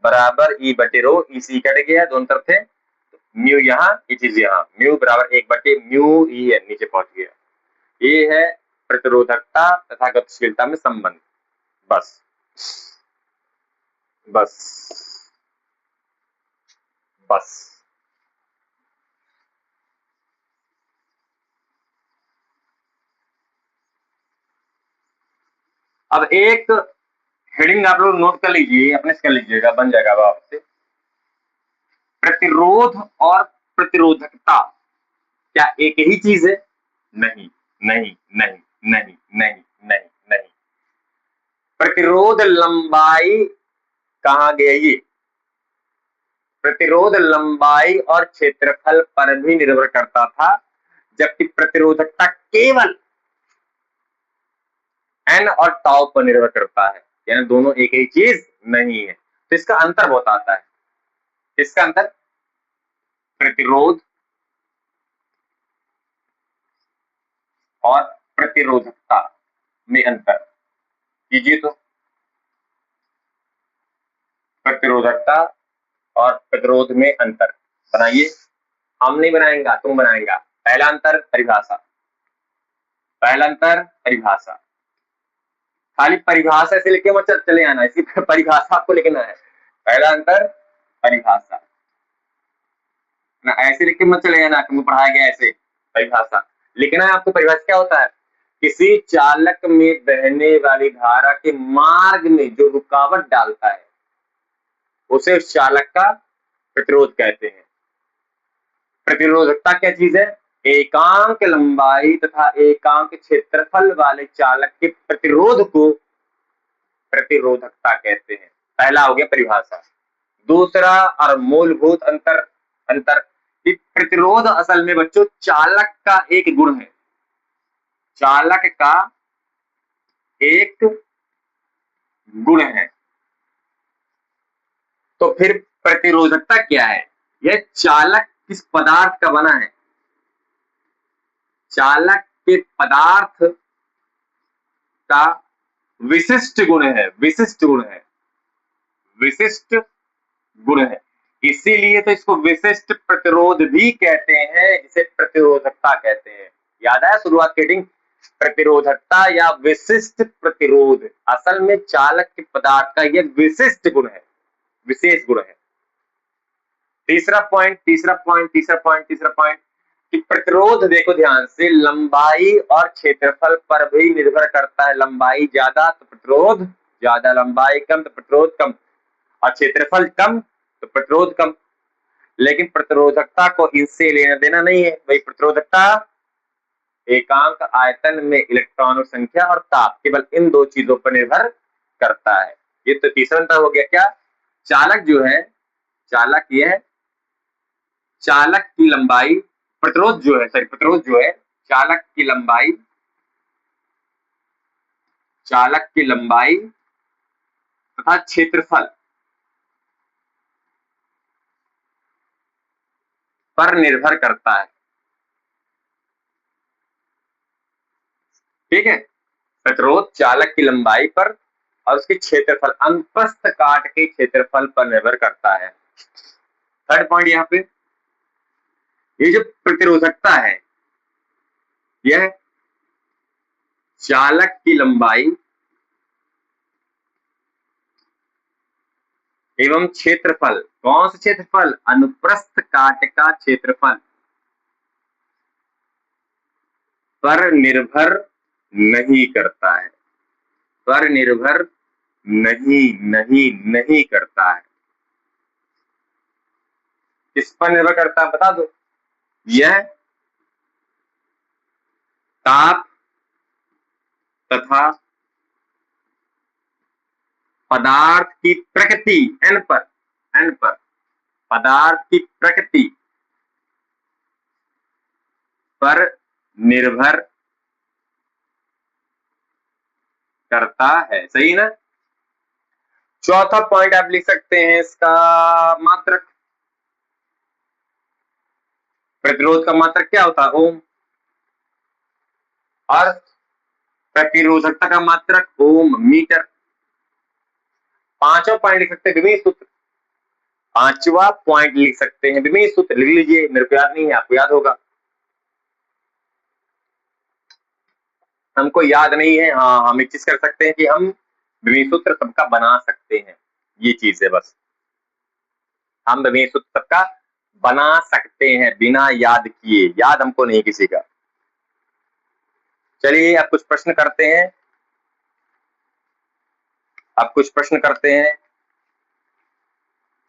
बराबर ई बटे रो, ई सी कट गया दोनों तरफ थे, म्यू यहाँ, ये चीज यहाँ, म्यू बराबर 1 बटे म्यू ई एन नीचे पहुंच गया। ये है प्रतिरोधकता तथा गतिशीलता में संबंध। बस बस बस। अब एक हेडिंग आप लोग नोट कर लीजिए, अपने से कर लीजिएगा, बन जाएगा अब आपसे। प्रतिरोध और प्रतिरोधकता क्या एक ही चीज है? नहीं नहीं नहीं नहीं नहीं नहीं नहीं। प्रतिरोध लंबाई कहाँ गया? ये प्रतिरोध लंबाई और क्षेत्रफल पर भी निर्भर करता था, जबकि प्रतिरोधकता केवल एन और टाउ पर निर्भर करता है, यानी दोनों एक ही चीज नहीं है। तो इसका अंतर बहुत आता है। इसका अंतर, प्रतिरोध और प्रतिरोधकता में अंतर कीजिए तो। प्रतिरोधकता और प्रतिरोध में अंतर बनाइए। हम नहीं बनाएंगा, तुम बनाएंगा। पहला अंतर परिभाषा, पहला अंतर परिभाषा। खाली परिभाषा से लिखे मत चले आना, इसकी परिभाषा आपको लिखना है। पहला अंतर परिभाषा, ना ऐसे लिख के मत चले जाना, तुमको पढ़ाया गया ऐसे। परिभाषा लिखना है आपको। परिभाषा क्या होता है? किसी चालक में बहने वाली धारा के मार्ग में जो रुकावट डालता है उसे उस चालक का प्रतिरोध कहते हैं। प्रतिरोधकता क्या चीज है? एकांक लंबाई तथा एकांक क्षेत्रफल वाले चालक के प्रतिरोध को प्रतिरोधकता कहते हैं। पहला हो गया परिभाषा। दूसरा और मूलभूत अंतर, अंतर कि प्रतिरोध असल में बच्चों चालक का एक गुण है, चालक का एक गुण है। तो फिर प्रतिरोधकता क्या है? यह चालक किस पदार्थ का बना है, चालक के पदार्थ का विशिष्ट गुण है, विशिष्ट गुण है, विशिष्ट गुण है। इसीलिए तो इसको विशिष्ट प्रतिरोध भी कहते हैं, इसे प्रतिरोधकता कहते हैं। याद आया शुरुआत की हेडिंग? प्रतिरोधकता या विशिष्ट प्रतिरोध, असल में चालक के पदार्थ का यह विशिष्ट गुण है, विशेष गुण है। तीसरा पॉइंट, तीसरा पॉइंट, तीसरा पॉइंट, तीसरा पॉइंट कि प्रतिरोध देखो ध्यान से लंबाई और क्षेत्रफल पर भी निर्भर करता है। लंबाई ज्यादा तो प्रतिरोध ज्यादा, लंबाई कम तो प्रतिरोध कम, और क्षेत्रफल कम तो प्रतिरोध कम। लेकिन प्रतिरोधकता को इनसे लेना देना नहीं है। भाई प्रतिरोधकता एकांक आयतन में इलेक्ट्रॉनों की संख्या और ताप, केवल इन दो चीजों पर निर्भर करता है। ये तो तीसरा अंतर हो गया। क्या? चालक जो है, चालक यह चालक की लंबाई, प्रतिरोध जो है, सॉरी प्रतिरोध जो है चालक की लंबाई, चालक की लंबाई तथा क्षेत्रफल पर निर्भर करता है। ठीक है? प्रतिरोध चालक की लंबाई पर और उसके क्षेत्रफल, अनुप्रस्थ काट के क्षेत्रफल पर निर्भर करता है। थर्ड पॉइंट यहाँ पे, ये जो प्रतिरोधकता है यह चालक की लंबाई एवं क्षेत्रफल, कौन सा क्षेत्रफल? अनुप्रस्थ काट का क्षेत्रफल पर निर्भर नहीं करता है, पर निर्भर नहीं नहीं नहीं करता है। किस पर निर्भर करता है बता दो? यह ताप तथा पदार्थ की प्रकृति, एन पर, एन पर पदार्थ की प्रकृति पर निर्भर करता है। सही ना? चौथा पॉइंट आप लिख सकते हैं इसका, मात्रक। प्रतिरोध का मात्रक क्या होता है? ओम। और प्रतिरोधकता का मात्रक ओम मीटर। पांचवा पॉइंट लिख सकते हैं विमेय सूत्र, पांचवा पॉइंट लिख सकते हैं विमेय सूत्र, लिख लीजिए, मेरे को याद नहीं है, आपको याद होगा, हमको याद नहीं है। हाँ, हम एक चीज कर सकते हैं कि हम विमेय सूत्र सबका बना सकते हैं, ये चीज है बस, हम विमेय सूत्र सबका बना सकते हैं बिना याद किए, याद हमको नहीं किसी का। चलिए अब कुछ प्रश्न करते हैं, अब कुछ प्रश्न करते हैं,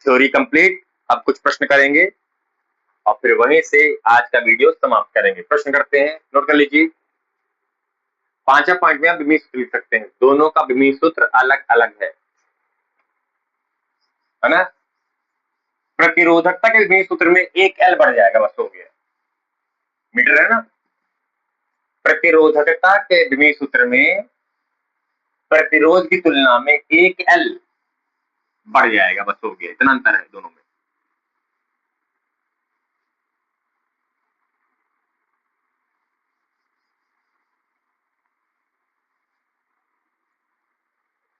थ्योरी कंप्लीट, अब कुछ प्रश्न करेंगे और फिर वहीं से आज का वीडियो समाप्त करेंगे। प्रश्न करते हैं, नोट कर लीजिए। पांचवा पॉइंट में आप विमेय सूत्र लिख सकते हैं, दोनों का विमेय सूत्र अलग अलग है ना। प्रतिरोधकता के विमेय सूत्र में एक एल बढ़ जाएगा, बस हो गया, मीटर है ना। प्रतिरोधकता के विमेय सूत्र में प्रतिरोध की तुलना में एक एल बढ़ जाएगा, बस हो गया, इतना अंतर है दोनों में।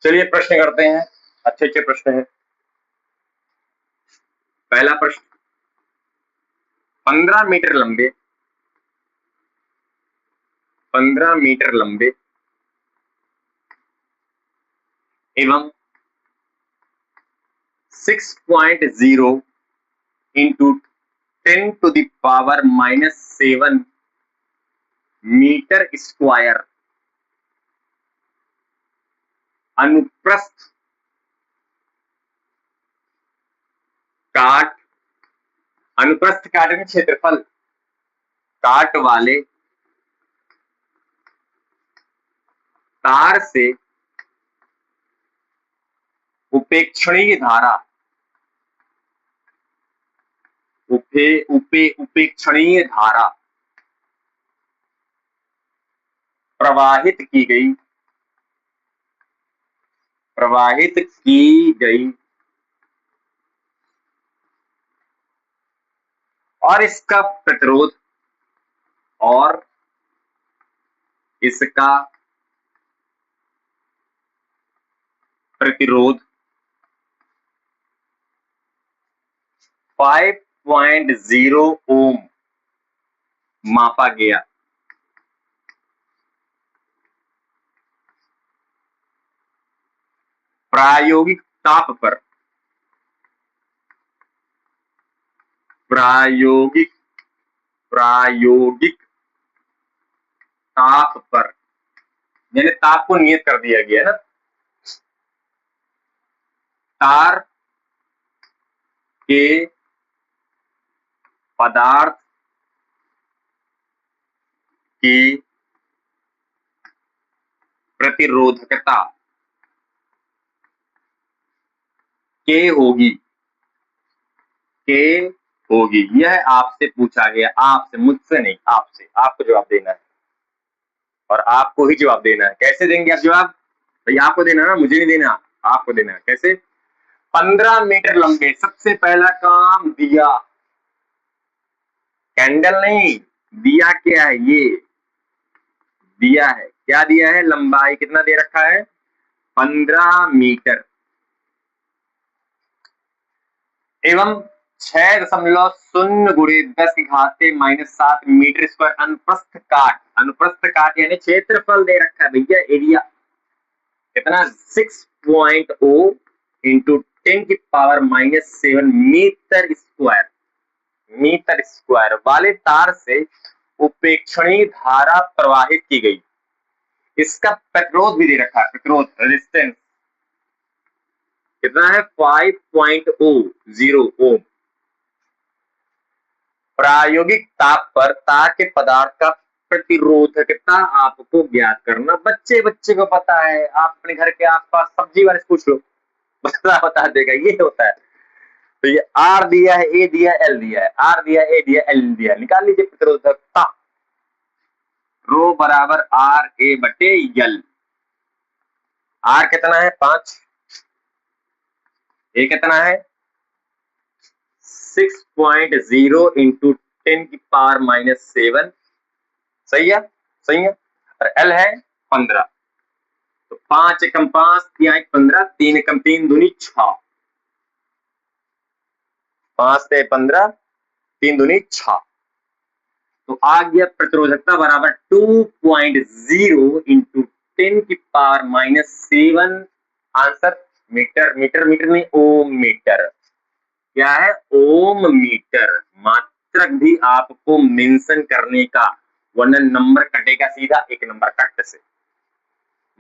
चलिए प्रश्न करते हैं, अच्छे अच्छे प्रश्न हैं। पहला प्रश्न, 15 मीटर लंबे 15 मीटर लंबे एवं 6.0 इंटू 10⁻⁻7 मीटर स्क्वायर अनुप्रस्थ काट, अनुप्रस्थ काट में क्षेत्रफल, काट वाले तार से उपेक्षणीय धारा, उपेक्षणीय धारा प्रवाहित की गई और इसका प्रतिरोध और इसका प्रतिरोध 5.0 ओम मापा गया। प्रायोगिक ताप पर, प्रायोगिक ताप पर, यानी ताप को नियत कर दिया गया ना, तार के पदार्थ की प्रतिरोधकता के होगी, यह आपसे पूछा गया, आपसे, मुझसे नहीं, आपसे, आपको जवाब देना है और आपको ही जवाब देना है। कैसे देंगे आप जवाब? भाई आपको देना ना, मुझे नहीं देना, आपको देना है। कैसे? 15 मीटर लंबे, सबसे पहला काम दिया, कैंडल नहीं, दिया क्या है, ये दिया है, क्या दिया है, लंबाई कितना दे रखा है, 15 मीटर एवं 6.0 × 10⁻⁻7 मीटर स्क्वायर अनुप्रस्थ काट, अनुप्रस्थ काट यानी क्षेत्रफल दे रखा है भैया, एरिया कितना, 6.0 इंटू 10⁻⁻7 मीटर स्क्वायर वाले तार से उपेक्षणीय धारा प्रवाहित की गई। इसका प्रतिरोध भी दे रखा है, प्रतिरोध रेजिस्टेंस कितना है, 5.0 ओम। प्रायोगिक ताप पर तार के पदार्थ का प्रतिरोधकता आपको ज्ञात करना। बच्चे को पता है, आप अपने घर के आसपास सब्जी वाले से पूछ लो, बता देगा, ये होता है। तो ये आर दिया है, ए दिया है, एल दिया है, आर दिया, ए दिया, एल दिया, निकाल लीजिए प्रतिरोधकता, रो बराबर आर ए बटे एल। आर कितना है, 5, ए कितना है, 6.0 इंटू 10⁻⁻7, सही है, सही है। और L है 15। तो 5 एकम 5, 3 एक 15, 3 एकम 3 दूनी 6, 5 से 15, 3 दूनी 6। तो आ गया प्रतिरोधकता बराबर 2.0 इंटू 10 की power -7। Answer metre, metre metre नहीं ओम मीटर। क्या है? Ohm metre. मात्रक भी आपको मेंशन करने का, वरना नंबर कटेगा सीधा एक नंबर कट से।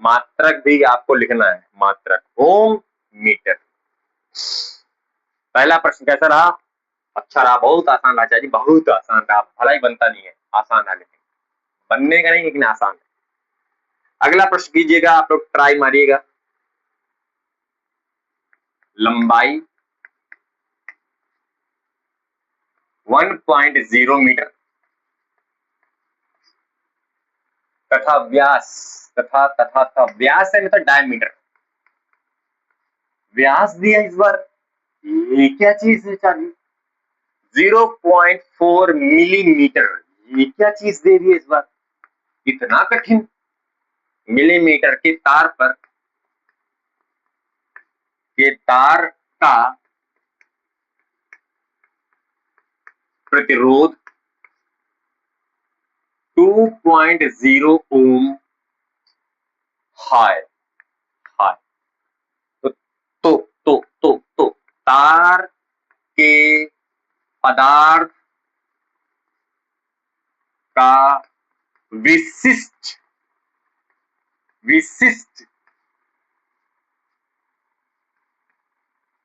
मात्रक भी आपको लिखना है, मात्रक ओम मीटर। पहला प्रश्न कैसा रहा? अच्छा रहा, बहुत आसान रहा जी, बहुत आसान रहा। भला ही बनता नहीं है आसान ना, लेकिन बनने का नहीं लेकिन आसान है। अगला प्रश्न कीजिएगा, आप लोग ट्राई मारिएगा। लंबाई 1.0 मीटर तथा व्यास तथा व्यास है मतलब डायमीटर। व्यास दिया इस बार, ये क्या चीज है चार्ली? 0.4 मिलीमीटर, ये क्या चीज दे रही है इस बार? इतना कठिन? मिलीमीटर के तार पर, के तार का प्रतिरोध 2.0 ओम है। तो तार के पदार्थ का विशिष्ट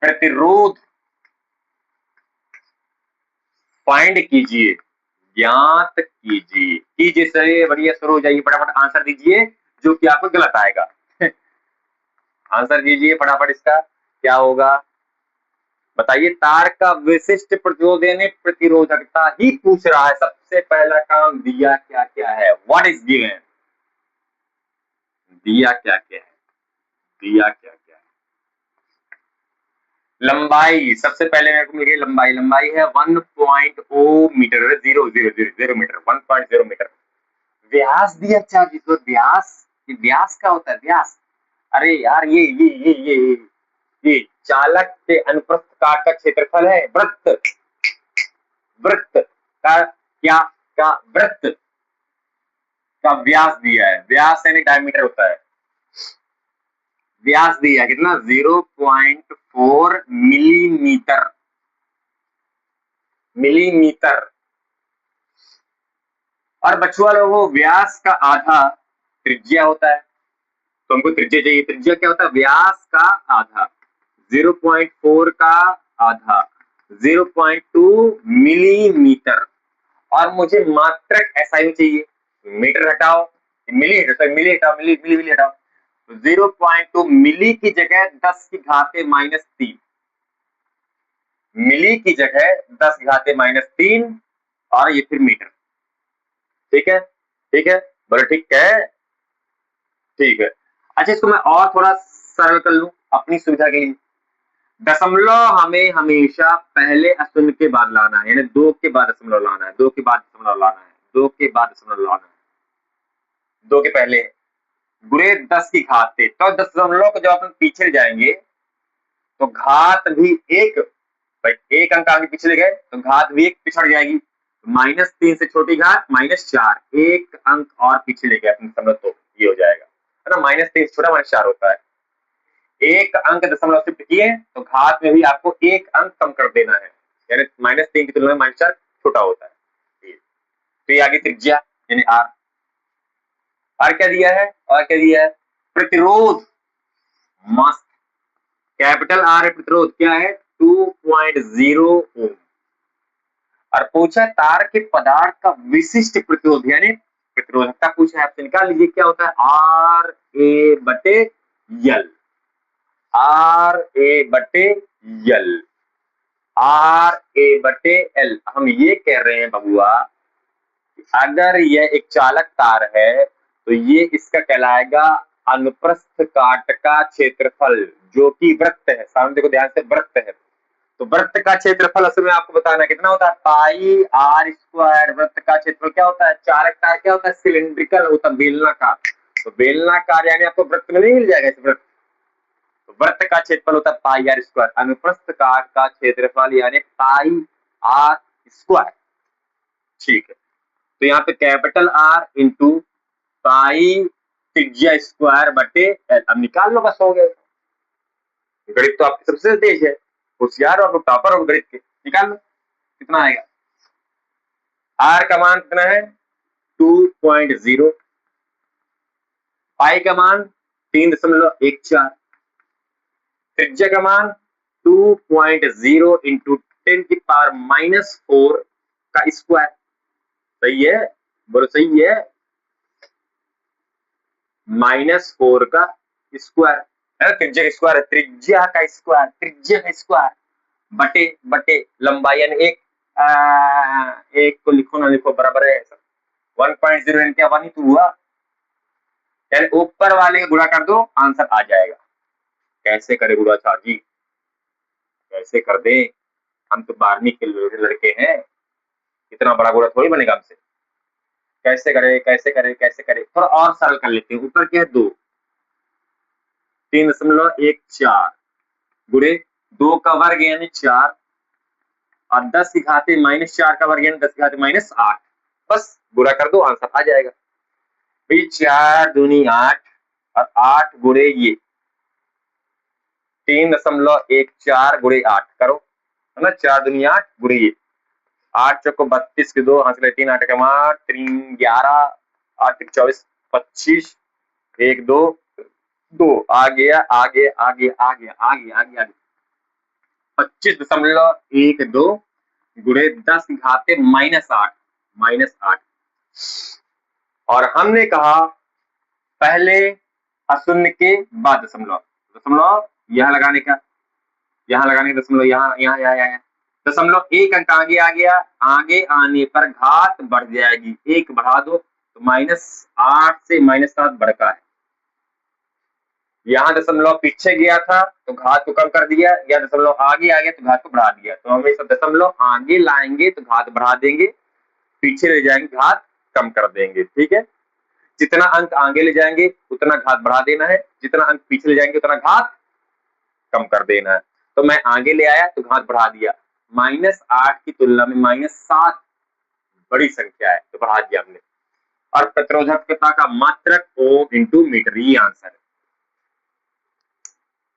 प्रतिरोध फाइंड कीजिए, ज्ञात कीजिए सर, बढ़िया शुरू हो जाइए, फटाफट आंसर दीजिए जो कि आपको गलत आएगा। आंसर दीजिए फटाफट, इसका क्या होगा बताइए। तार का विशिष्ट प्रतिरोध यानी प्रतिरोधकता ही पूछ रहा है। सबसे पहला काम दिया क्या क्या है, व्हाट इज गिवन, दिया क्या क्या है, दिया क्या क्या है। लंबाई सबसे पहले मेरे को मिल गई, लंबाई है 1.0 मीटर, 0.0 मीटर, 1.0 मीटर। व्यास दिया चार्ज, तो व्यास क्या होता है? व्यास, अरे यार ये चालक के अनुप्रस्थ काट का क्षेत्रफल है। वृत्त का क्या का वृत्त का व्यास दिया है। व्यास यानी डायमीटर होता है। व्यास दिया कितना? 0.4 मिलीमीटर। और बचुआ लोगों, व्यास का आधा त्रिज्या होता है, तो हमको त्रिज्या चाहिए। त्रिज्या क्या होता है? व्यास का आधा, 0.4 का आधा, 0.2 मिलीमीटर। और मुझे मात्रक SI चाहिए, मीटर हटाओ, मिली हटाओ, मिली हटाओ। तो 0.2 मिली की जगह 10 की घाते -3, मिली की जगह 10 घाते -3, और ये फिर मीटर। ठीक है, ठीक है, बोलो ठीक है, ठीक है। अच्छा, इसको मैं और थोड़ा सरल कर लूं अपनी सुविधा के लिए। दशमलव हमें हमेशा पहले अशून्य के बाद लाना है, यानी 2 के बाद दशमलव लाना है, 2 के बाद दशमलव लाना है, 2 के बाद दशमलव लाना है, 2 के पहले बुरे 10 की घात से। तो दशमलव को जब अपन पीछे जाएंगे तो घात भी एक, भाई एक अंक आगे पिछले गए तो घात भी एक पिछड़ जाएगी। -3 से छोटी घात -4, एक अंक और पिछले गए अपन दशमलव, तो ये हो जाएगा, है ना। -3 से छोटा -4 होता है। एक अंक दशमलव शिफ्ट किए तो घात में भी आपको एक अंक कम कर देना है, यानी -3 की तुलना में -4 छोटा होता है। तो ये आगे त्रिज्या यानी आर। और क्या दिया है? प्रतिरोध, मस्त, कैपिटल आर प्रतिरोध क्या है? 2.0 ओम। और पूछा तार के पदार्थ का विशिष्ट प्रतिरोध यानी प्रतिरोधकता पूछा है, आपसे निकाल लीजिए क्या होता है। RA/L, RA/L। हम ये कह रहे हैं बबुआ, अगर यह एक चालक तार है तो ये इसका कहलाएगा अनुप्रस्थ काट का क्षेत्रफल, जो कि वृत्त है। सामने देखो ध्यान से, वृत्त है। तो वृत्त का क्षेत्रफल असल में आपको बताना कितना होता है, पाई आर स्क्वायर। वृत्त का क्षेत्रफल क्या होता है, चालककार क्या होता है, सिलिंड्रिकल होता है, बेलनाकार। तो बेलनाकार यानी आपको वृत्त में नहीं मिल जाएगा इस वृत्त। तो वृत्त का क्षेत्रफल होता है पाई आर स्क्वायर। अनुप्रस्थ काट का क्षेत्रफल यानी पाई आर स्क्वायर। ठीक है, तो यहाँ पे कैपिटल आर इंटू पाई त्रिज्या स्क्वायर बटे एल। अब निकाल लो, बस हो गए। गणित तो आपके सबसे तेज है, होशियार और टॉपर हो गणित के। निकाल लो कितना आएगा। आर का मान कितना है 2.0, पाई का मान 3.14, त्रिज्या का मान 2.0 इंटू 10⁻⁻⁴ का स्क्वायर। सही है, बोलो सही है, -4 का स्क्वायर है। त्रिज्या का स्क्वायर है, त्रिज्या का स्क्वायर, त्रिज्या का स्क्वायर बटे बटे लंबाई यानी एक को लिखो ना लिखो बराबर है 1.0 यानी क्या 1 ही तो हुआ, यानी ऊपर वाले का गुणा कर दो आंसर आ जाएगा। कैसे करे गुणाचार जी, कैसे कर दे, हम तो 12वीं के लड़के हैं, इतना बड़ा गुणा थोड़ी बनेगा हमसे। कैसे करे कैसे करे कैसे करे, थोड़ा और सरल कर लेते हैं। ऊपर क्या है 2, 3.14 गुणे 2 का वर्ग यानी 4 और 10 की घाते -4 का वर्ग यानी 10 की घाते -8। बस गुणा कर दो आंसर आ जाएगा। भाई 4 दूनी 8 और 8 गुणे ये 3.14 गुणे 8 करो, है ना। 4 दूनी 8 गुणे ये 8 चौको 32 के 2 हाथ 3 8 का 3 11 8 24 25 1 2 2 आ गया आ गया आ गया आ गया आ गया आ गया 25.12 गुणे 10 घाते -8 और हमने कहा पहले अशून्य के बाद दशमलव, दशमलव यहां लगाने का, यहां लगाने का दशमलव यहाँ यहाँ यहाँ यहाँ दशमलव 1 अंक आगे आ गया, आगे आने पर घात बढ़ जाएगी, 1 बढ़ा दो तो -8 से -7 बढ़ता है। यहाँ दशमलव पीछे गया था तो घात को कम कर दिया, या दशमलव आगे आ गया तो घात को बढ़ा दिया। तो हमेशा दशमलव आगे लाएंगे तो घात बढ़ा देंगे, पीछे ले जाएंगे घात कम कर देंगे। ठीक है, जितना अंक आगे ले जाएंगे उतना घात बढ़ा देना है, जितना अंक पीछे ले जाएंगे उतना घात कम कर देना है। तो मैं आगे ले आया तो घात बढ़ा दिया, -8 की तुलना में -7 बड़ी संख्या है तो बढ़ा दिया हमने। और प्रतिरोधकता का मात्रक ओम इंटू मीटर, ये आंसर है।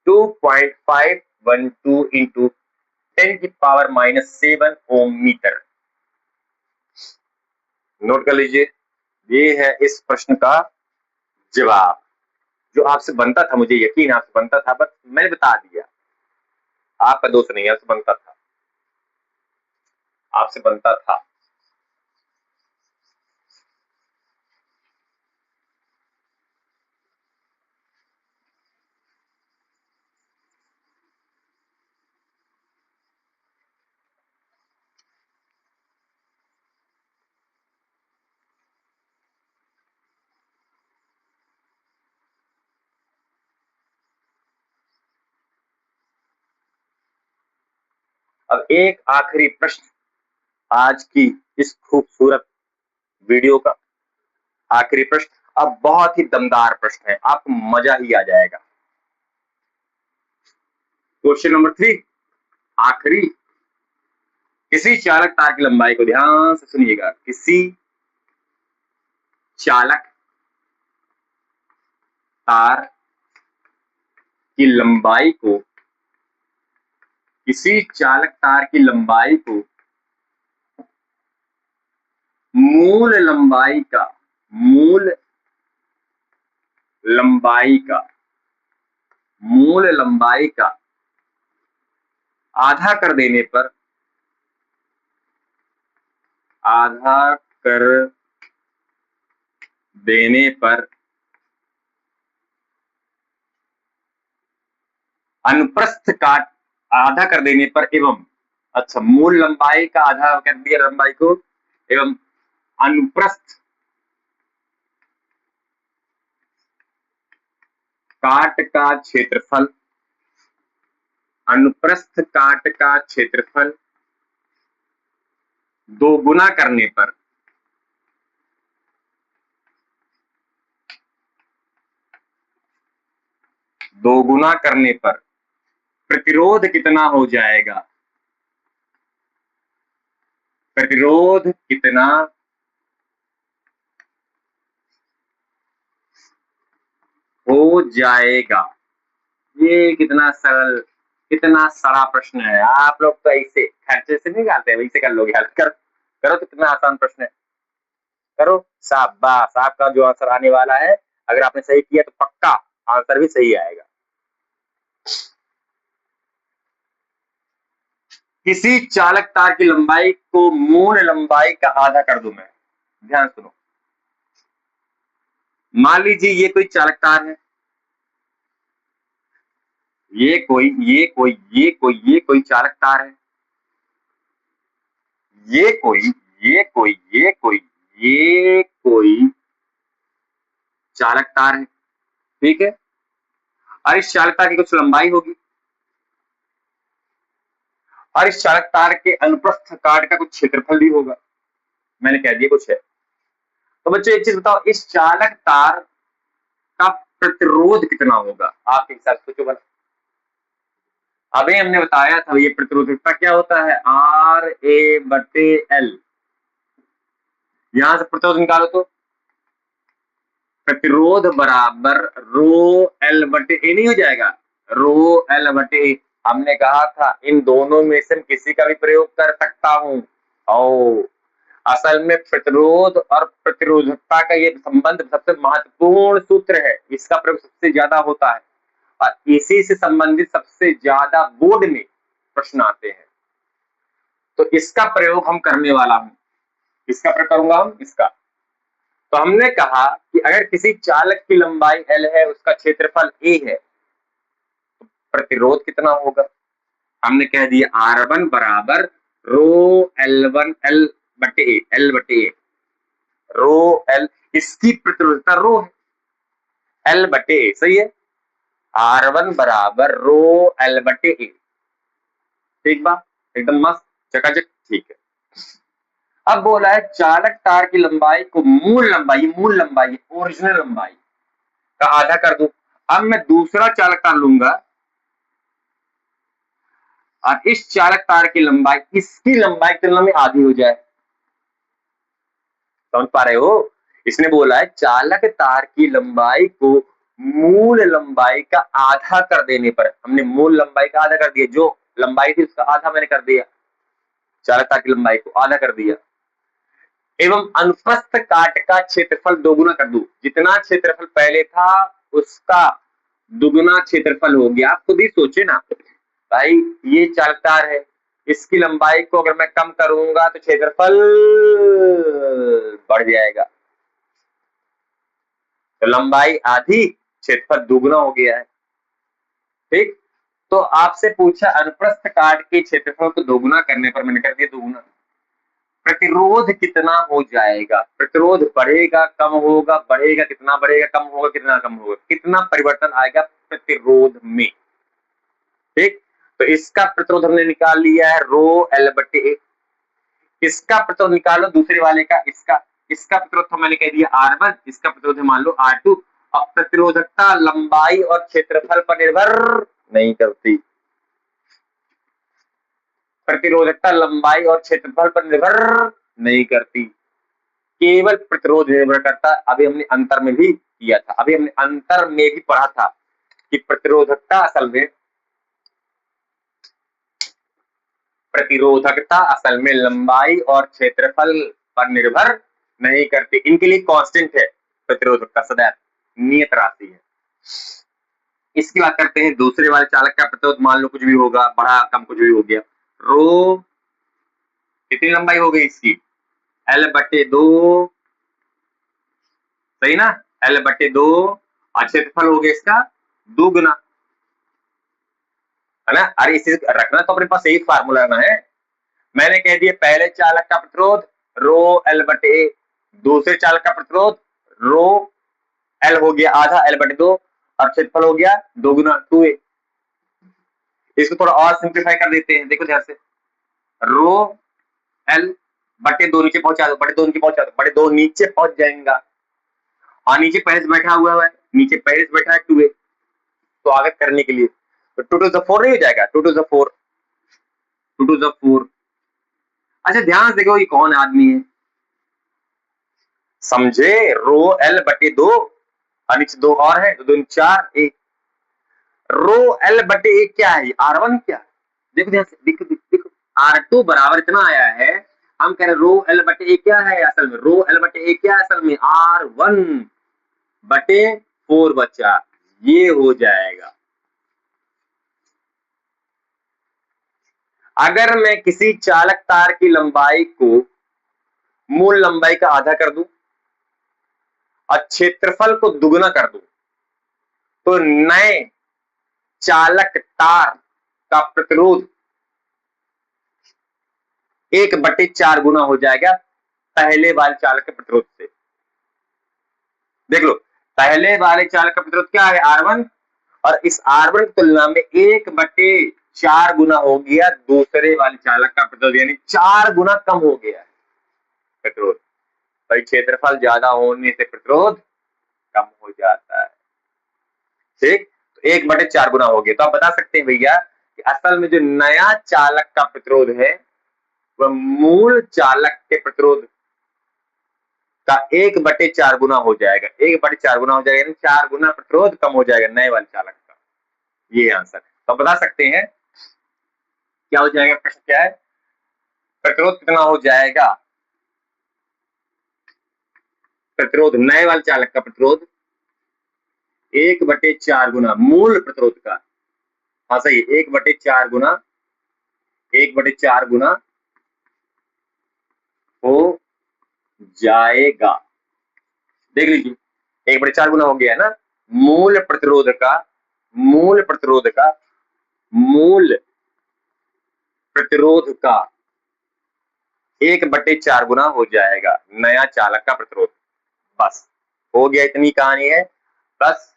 2.512 इंटू 10⁻⁷ ओम मीटर। नोट कर लीजिए, ये है इस प्रश्न का जवाब जो आपसे बनता था, मुझे यकीन आपसे बनता था, बस मैंने बता दिया। आपका दोस्त नहीं है, आपसे बनता था, आपसे बनता था। अब एक आखिरी प्रश्न आज की इस खूबसूरत वीडियो का आखिरी प्रश्न, अब बहुत ही दमदार प्रश्न है, आपको मजा ही आ जाएगा। क्वेश्चन नंबर 3 आखिरी। किसी चालक तार की लंबाई को, ध्यान से सुनिएगा, किसी चालक तार की लंबाई को, किसी चालक तार की लंबाई को मूल लंबाई का, मूल लंबाई का, मूल लंबाई का आधा कर देने पर, आधा कर देने पर अनुप्रस्थ काट, आधा कर देने पर एवं, अच्छा मूल लंबाई का आधा कर दिया लंबाई को एवं अनुप्रस्थ काट का क्षेत्रफल, अनुप्रस्थ काट का क्षेत्रफल दोगुना करने पर प्रतिरोध कितना हो जाएगा? प्रतिरोध कितना हो जाएगा? ये कितना सरल, कितना सड़ा प्रश्न है। आप लोग तो ऐसे खर्चे से नहीं जाते, वैसे कर लोगे। हल करो तो कितना आसान प्रश्न है। करो, शाबाश। आपका जो आंसर आने वाला है, अगर आपने सही किया तो पक्का आंसर भी सही आएगा। किसी चालक तार की लंबाई को मूल लंबाई का आधा कर दूं मैं। ध्यान सुनो, मान लीजिए ये कोई चालक तार है, ये कोई चालक तार है, ये कोई चालक तार है, ठीक है। और इस चालक तार की कुछ लंबाई होगी, और इस चालक तार के अनुप्रस्थ काट का कुछ क्षेत्रफल भी होगा। मैंने कह दिया कुछ है। तो बच्चों एक चीज बताओ, इस चालक तार का प्रतिरोध कितना होगा? आपके हिसाब से सोचो भला। अभी हमने बताया था ये प्रतिरोधकता क्या होता है, RA/L। यहां से प्रतिरोध निकालो तो प्रतिरोध बराबर ρL/A नहीं हो जाएगा? ρL/A। हमने कहा था इन दोनों में से किसी का भी प्रयोग कर सकता हूं। और असल में प्रतिरोध और प्रतिरोधकता का ये संबंध सबसे महत्वपूर्ण सूत्र है। इसका प्रयोग सबसे ज्यादा होता है और इसी से संबंधित सबसे ज्यादा बोर्ड में प्रश्न आते हैं। तो इसका प्रयोग हम करने वाला हूं। इसका प्रयोग करूंगा हम इसका। तो हमने कहा कि अगर किसी चालक की लंबाई L है, उसका क्षेत्रफल A है, तो प्रतिरोध कितना होगा? हमने कह दिया R1 बराबर ρL1L/A, L/A। ρL इसकी प्रतिरोधकता रो है, L/A, सही है। R1 बराबर ρL/A। ठीक बात, एकदम मस्त, चकाचक, ठीक है। अब बोला है चालक तार की लंबाई को मूल लंबाई ओरिजिनल लंबाई का आधा कर दूं। अब मैं दूसरा चालक तार लूंगा और इस चालक तार की लंबाई इसकी लंबाई की तुलना में आधी हो जाए। समझ पा रहे हो? इसने बोला है चालक तार की लंबाई को मूल लंबाई का आधा कर देने पर। हमने मूल लंबाई का आधा कर दिया, जो लंबाई थी उसका आधा मैंने कर दिया, चालक तार की लंबाई को आधा कर दिया। एवं अनुप्रस्थ काट का क्षेत्रफल दोगुना कर दूं। जितना क्षेत्रफल पहले था उसका दुगुना क्षेत्रफल हो गया। आप खुद ही सोचे ना भाई, ये चालक तार है, इसकी लंबाई को अगर मैं कम करूंगा तो क्षेत्रफल बढ़ जाएगा। तो लंबाई आधी, क्षेत्रफल दुगुना हो गया है। ठीक, तो आपसे पूछा अनुप्रस्थ काट के क्षेत्रफल को दोगुना करने पर, मैंने कर दिया दोगुना। प्रतिरोध कितना हो जाएगा? प्रतिरोध बढ़ेगा कम होगा, बढ़ेगा कितना, बढ़ेगा कम होगा कितना, कम होगा कितना, परिवर्तन आएगा प्रतिरोध में। ठीक, तो इसका प्रतिरोध हमने निकाल लिया है ρL/A। इसका प्रतिरोध निकालो दूसरे वाले का, इसका प्रतिरोध तो मैंने कह दिया R1, इसका प्रतिरोध मान लो R2। अब प्रतिरोधकता लंबाई और क्षेत्रफल पर निर्भर नहीं करती। प्रतिरोधकता लंबाई और क्षेत्रफल पर निर्भर नहीं करती, केवल प्रतिरोध निर्भर करता है। अभी हमने अंतर में भी किया था, अभी हमने अंतर में भी पढ़ा था कि प्रतिरोधकता असल में लंबाई और क्षेत्रफल पर निर्भर नहीं करती। इनके लिए कांस्टेंट है प्रतिरोधकता, सदैव नियत राशि है। इसकी बात करते हैं दूसरे वाले चालक का प्रतिरोध। मान लो कुछ भी होगा, बड़ा कम कुछ भी हो गया। रो कितनी लंबाई हो गई इसकी? L/2, सही ना, L/2 और क्षेत्रफल हो गया इसका दुगुना, है ना। अरे इसे रखना तो अपने पास एक फार्मूला रहना है। मैंने कह दिया पहले चालक का प्रतिरोध ρL/A, दूसरे चालक का प्रतिरोध ρL हो गया आधा L/2 और क्षेत्रफल हो गया दोगुना 2A। इसको थोड़ा और सिंप्लीफाई कर देते हैं, देखो ध्यान से, रो एल बटे दो नीचे पहुंचा दो, बटे दो नीचे पहुंचा दो, बटे दो नीचे पहुंच जाएगा, और नीचे पेरिस बैठा हुआ है, नीचे पेरिस बैठा है 2a, तो आगे करने के लिए तो 2 टू द 4 नहीं हो जाएगा, 2 टू द 4, 2 टू द 4। अच्छा ध्यान से देखो ये कौन आदमी है, समझे, रो एल बटे दो और नीचे दो और है, तो दो 4 ए, रो एल बटे ए क्या है, R1 क्या, देखो ध्यान से, देखो देखो R2 बराबर इतना आया है, हम कह रहे रो एल बटे ए क्या है, असल में रो एल बटे ए क्या है, असल में R1 बटे 4 बच्चा, ये हो जाएगा। अगर मैं किसी चालक तार की लंबाई को मूल लंबाई का आधा कर दूं और क्षेत्रफल को दुगना कर दूं, तो नए चालक तार का प्रतिरोध 1/4 गुना हो जाएगा पहले वाले चालक के प्रतिरोध से। देख लो, पहले वाले चालक का प्रतिरोध क्या है, R1, और इस R1 की तुलना में 1/4 गुना हो गया दूसरे वाले चालक का प्रतिरोध, यानी 4 गुना कम हो गया है प्रतिरोध। भाई क्षेत्रफल ज्यादा होने से प्रतिरोध कम हो जाता है, ठीक, तो 1/4 गुना हो गया। तो आप बता सकते हैं भैया कि असल में जो नया चालक का प्रतिरोध है वह मूल चालक के प्रतिरोध का 1/4 गुना हो जाएगा, 1/4 गुना हो जाएगा, यानी 4 गुना प्रतिरोध कम हो जाएगा नए वाले चालक का, ये आंसर। तो बता सकते हैं क्या हो जाएगा, प्रश्न क्या है, प्रतिरोध कितना हो जाएगा, प्रतिरोध नए वाले चालक का प्रतिरोध 1/4 गुना मूल प्रतिरोध का, हाँ सही, 1/4 गुना, 1/4 गुना हो जाएगा। देख लीजिए 1/4 गुना हो गया है ना, मूल प्रतिरोध का, मूल प्रतिरोध का, मूल प्रतिरोध का 1/4 गुना हो जाएगा नया चालक का प्रतिरोध। बस हो गया, इतनी कहानी है, बस।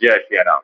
जय श्री राम।